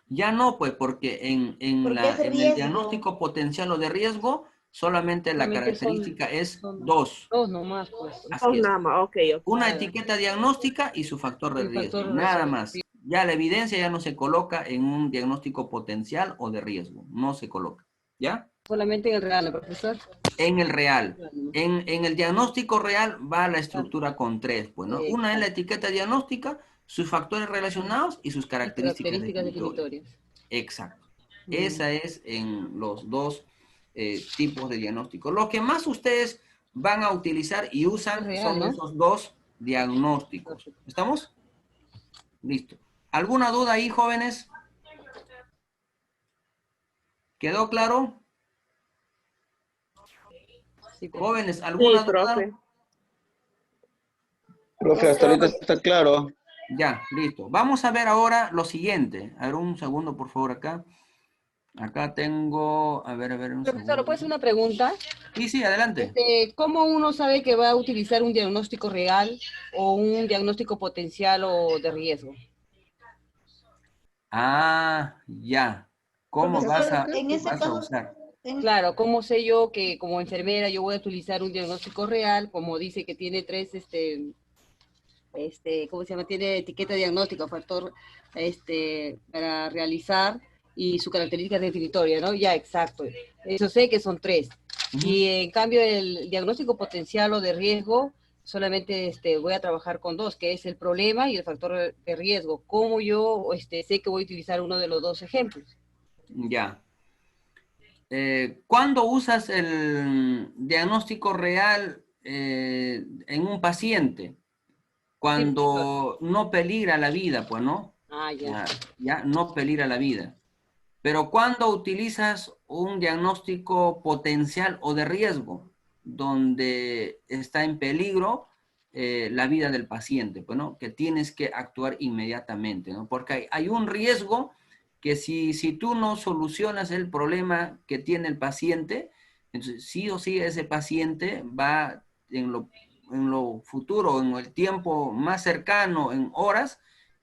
Ya no, pues, porque en el diagnóstico potencial o de riesgo, solamente la característica es 2. Dos nomás, pues. Así es. Okay. Una etiqueta diagnóstica y su factor de riesgo. Nada más. Ya la evidencia ya no se coloca en un diagnóstico potencial o de riesgo. No se coloca. ¿Ya? Solamente en el real, profesor. En el real. En el diagnóstico real va la estructura con 3, pues, ¿no? Una es la etiqueta diagnóstica, sus factores relacionados y sus características definitorias. Exacto. Esa es en los 2 tipos de diagnóstico. Lo que más ustedes van a utilizar y usan son esos 2 diagnósticos. ¿Estamos? Listo. ¿Alguna duda ahí, jóvenes? ¿Quedó claro? Jóvenes, ¿alguna duda? Profe, hasta ahorita está claro. Ya, listo. Vamos a ver ahora lo siguiente. A ver, un segundo, por favor, acá. Acá tengo, a ver, un Profesor, ¿puedes hacer una pregunta? Sí, adelante. ¿Cómo uno sabe que va a utilizar un diagnóstico real o un diagnóstico potencial o de riesgo? Ah, ya. ¿Cómo vas a usar? Claro, ¿cómo sé yo que como enfermera yo voy a utilizar un diagnóstico real, como dice que tiene 3 ¿cómo se llama? Tiene etiqueta diagnóstica, factor para realizar y su característica definitoria, ¿no? Ya, exacto. Eso sé que son 3. Y en cambio el diagnóstico potencial o de riesgo, solamente voy a trabajar con 2, que es el problema y el factor de riesgo. ¿Cómo yo sé que voy a utilizar uno de los 2 ejemplos? Ya. ¿Cuándo usas el diagnóstico real en un paciente? Cuando no peligra la vida, pues, ¿no? Ah, ya. Ya no peligra la vida. Pero cuando utilizas un diagnóstico potencial o de riesgo, donde está en peligro la vida del paciente, pues, ¿no? Que tienes que actuar inmediatamente, ¿no? Porque hay un riesgo que si tú no solucionas el problema que tiene el paciente, entonces sí o sí ese paciente va en lo futuro, en el tiempo más cercano, en horas,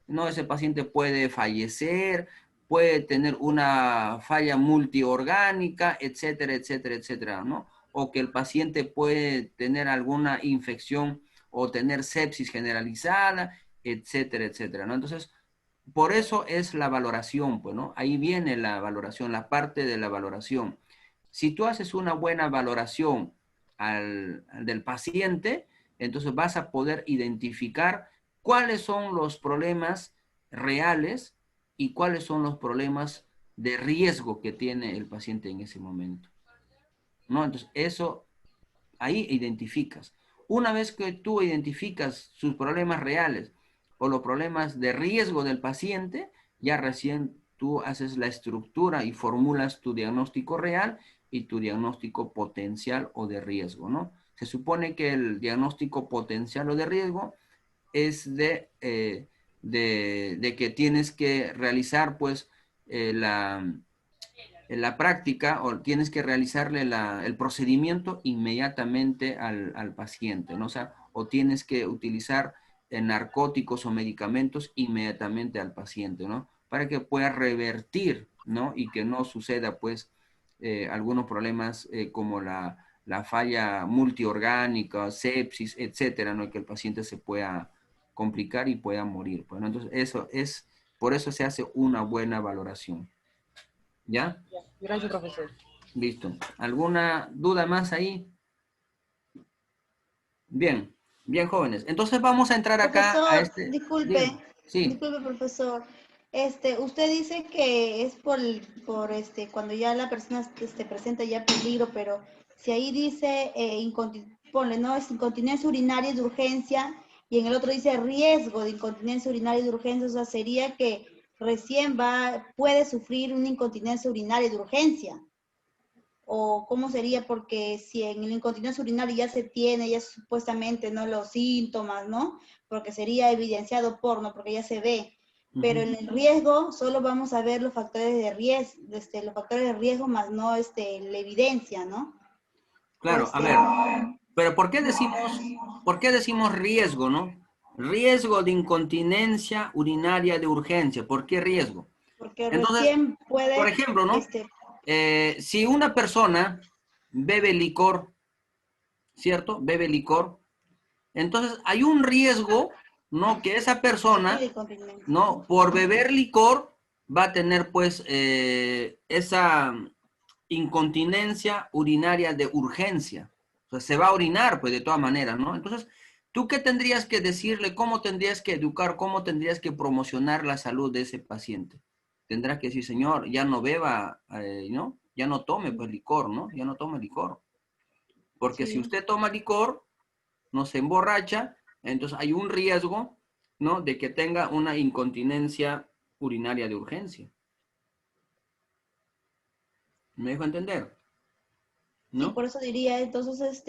¿no? Ese paciente puede fallecer, puede tener una falla multiorgánica, etcétera, etcétera, etcétera, ¿no? O que el paciente puede tener alguna infección o tener sepsis generalizada, etcétera, etcétera, ¿no? Entonces, por eso es la valoración, pues, ¿no? Ahí viene la valoración, la parte de la valoración. Si tú haces una buena valoración al del paciente, entonces vas a poder identificar cuáles son los problemas reales y cuáles son los problemas de riesgo que tiene el paciente en ese momento, ¿no? Entonces, eso ahí identificas. Una vez que tú identificas sus problemas reales o los problemas de riesgo del paciente, ya recién tú haces la estructura y formulas tu diagnóstico real y tu diagnóstico potencial o de riesgo, ¿no? Se supone que el diagnóstico potencial o de riesgo es de que tienes que realizar, pues, la práctica o tienes que realizarle el procedimiento inmediatamente al paciente, ¿no? O sea, o tienes que utilizar narcóticos o medicamentos inmediatamente al paciente, ¿no? Para que pueda revertir, ¿no? Y que no suceda, pues, algunos problemas como la falla multiorgánica, sepsis, etcétera, ¿no? Y que el paciente se pueda complicar y pueda morir, pues, ¿no? Entonces, por eso se hace una buena valoración. ¿Ya? Gracias, profesor. Listo. ¿Alguna duda más ahí? Bien, bien, jóvenes. Entonces vamos a entrar acá a Profesor, este... disculpe, Bien. Sí. disculpe, profesor. Usted dice que es por cuando ya la persona presenta ya peligro, pero si ahí dice, ponle, ¿no? Es incontinencia urinaria de urgencia, y en el otro dice riesgo de incontinencia urinaria de urgencia, o sea, sería que recién puede sufrir una incontinencia urinaria de urgencia. ¿O cómo sería? Porque si en el incontinencia urinaria ya se tiene, ya supuestamente, ¿no? Los síntomas, ¿no? Porque sería evidenciado ¿no? Porque ya se ve. Pero en el riesgo solo vamos a ver los factores de riesgo, más no la evidencia, ¿no? Claro, a ver, pero ¿por qué decimos riesgo, no? Riesgo de incontinencia urinaria de urgencia. ¿Por qué riesgo? Porque Entonces, recién puede... por ejemplo, ¿no? Si una persona bebe licor, ¿cierto? Bebe licor, entonces hay un riesgo, ¿no? Que esa persona, ¿no? Por beber licor va a tener, pues, esa incontinencia urinaria de urgencia. O sea, se va a orinar, pues, de todas maneras, ¿no? Entonces, ¿tú qué tendrías que decirle? ¿Cómo tendrías que educar? ¿Cómo tendrías que promocionar la salud de ese paciente? Tendrás que decir, señor, ya no beba, ¿no? Ya no tome, pues, licor, ¿no? Ya no tome licor. Porque si usted toma licor, no se emborracha, entonces hay un riesgo, ¿no? De que tenga una incontinencia urinaria de urgencia. ¿Me dejo entender? ¿No? Sí, por eso diría, entonces,